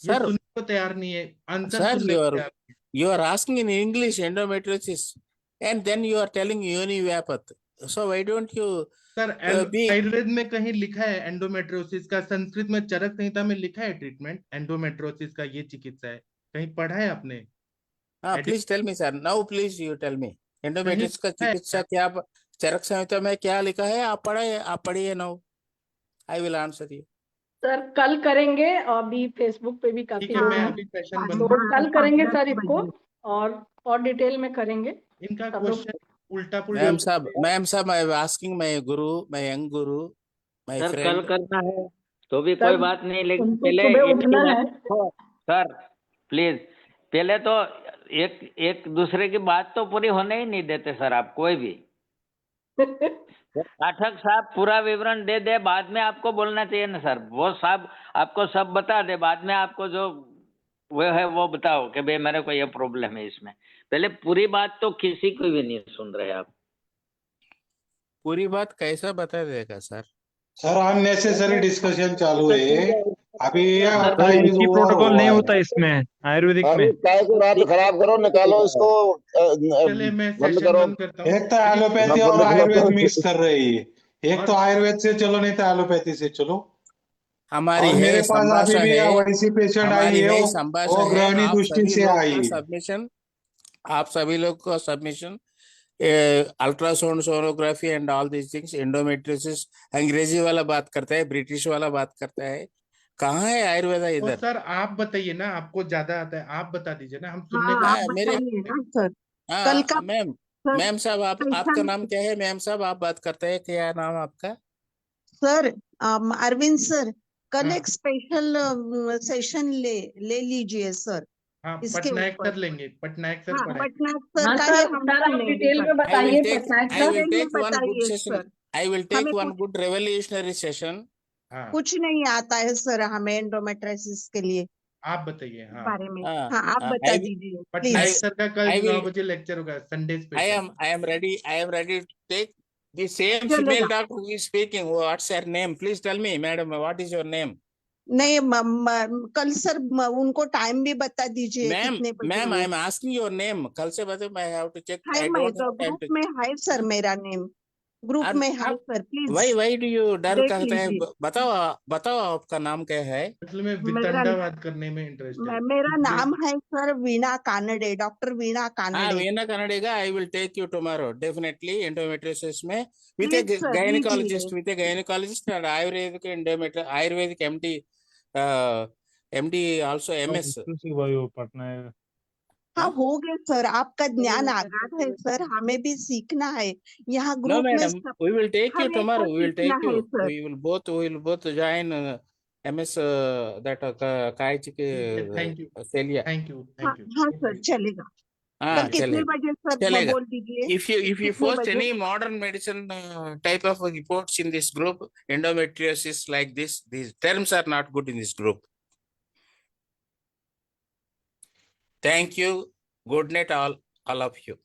ये Sir, सुनने को तैयार नहीं है, आंसर sir, सुनने को तैयार नहीं है। you are asking in English endometriosis, and then you are telling yoni vyapat. So why don't you sir be? Ayurveda में कहीं लिखा है एंडोमेट्रोसिस का, संस्कृत में चरक संहिता में लिखा है ट्रीटमेंट एंडोमेट्रोसिस का, ये चिकित्सा है, कहीं पढ़ा है आपने? Please tell me, sir. Now, please you tell me. कहीं Endometriosis का लिखा है? चिकित्सा क्या चरक संहिता में क्या लिखा है? आप पढ़िए now. I will answer you. Sir कल करेंगे, अभी फेसबुक पे भी काफी ठीक है, लोग मैं हैं, अभी सेशन तो बंद कल करेंगे सर इसको, और डिटेल में करेंगे। इनका सब लोग क्वेश्चन उल्टा पुल्टा। मैम साहब, I am asking my guru, my young guru, my sir friend. कल करना है तो भी सर, कोई बात नहीं, लेकिन उनको पहले सुबह एक उठना ही है। सर प्लीज, पहले तो एक दूसरे की बात तो पूरी होने ही नहीं देते सर आप, कोई भी। पाठक साहब पूरा विवरण दे दे, बाद में आपको बोलना चाहिए ना सर। वो साहब आपको सब बता दे, बाद में आपको जो वो है वो बताओ कि भाई मेरे को ये प्रॉब्लम है इसमें। पहले पूरी बात तो किसी को भी नहीं सुन रहे आप। पूरी बात कैसा बता देगा सर? सर अननेसेसरी डिस्कशन चालू है अभी। सर इसी प्रोटोकॉल नहीं होता इसमें आयुर्वेदिक में। काय को रात खराब करो, निकालो इसको, चले मैं बंद सेशन करो। बंद करता हूँ। एक तो एलोपैथी और आयुर्वेद मिक्स कर रही है, एक तो आयुर्वेद से चलो नहीं तो एलोपैथी से चलो। हमारी और है मेरे पास अभी संभाषा भी है, वैसी पेशेंट आई हमारी है, है वो संभाषा है। गृहिणी आप दृष्टि सभी से लोग आई का है। सबमिशन, आप सभी लोग का submission, ultrasound, sonography and all these things. Endometriosis अंग्रेजी वाला बात करता है, ब्रिटिश वाला बात करता है, कहाँ है आयुर्वेद तो इधर? सर आप बताइए ना, आपको ज्यादा आता है, आप बता दीजिए ना, हम सुनने हाँ को। आप मेरे बताइए ना सर। कल का मैम साहब, आपका सेशन नाम क्या है? मैम साहब आप बात करते हैं, क्या नाम आपका? सर, अरविंद सर, कल हाँ। एक स्पेशल सेशन ले लीजिए सर। हाँ, इसके पटनायक ऊपर सर लेंगे, पटनायक सर हाँ, पढ़ाएंगे। पटनायक सर हाँ का सर, ही हम सर आप सुनेंगे डिटेल में सर। बताइए Patnaik I sir. will take one good बताइए session. Sir, I will take हमें one good revolutionary session. हाँ, कुछ नहीं आता है सर हमें एंडोमेट्रियोसिस के लिए आप बताइए। हाँ, बारे में। हाँ, हाँ आप I बता will, दीजिए पटनायक प्लीज। सर का कल I 9 will, बजे लेक्चर होगा, Sunday special. I am ready. I am ready to take the same चलेगा। female doctor who is speaking. What's her name? Please tell me, madam. What is your name? नहीं कल सर उनको टाइम भी बता दीजिए कितने बजे Ma'am, I है। am asking your name. कल से बता, I have to check. है I मैं don't तो have time ग्रुप to. में है सर, मेरा नेम ग्रुप आप में है sir, please why do you डर देख करते हैं? लीजिए। बताओ आपका नाम क्या है? असल में मेरा वितंडावाद करने में इंटरेस्ट है। मेरा नाम है सर वीणा कानडे, डॉक्टर वीणा हाँ, कानडे। वीना कनाडेगा। I will take you tomorrow definitely endometriosis में with a please sir gynecologist, लीजिए। with a gynecologist and Ayurvedic MD, MD also MS. Patna हाँ हो गए सर, आपका ज्ञान आगाध है सर, हमें भी सीखना है। यहाँ No, ग्रुप में madam, सब we will take you हर एक tomorrow. को We will सीखना take है you. Sir. We will both join MS that कायची थैंक यू, के Celia. थैंक यू, हाँ थैंक यू। हाँ सर चलेगा। हाँ, कल कितने चलेगा, बजे सर चलेगा. बोल दीजिए। If you कितने post बजे? any modern medicine type of reports in this group, endometriosis like this, these terms are not good in this group. Thank you. Good night, all of you.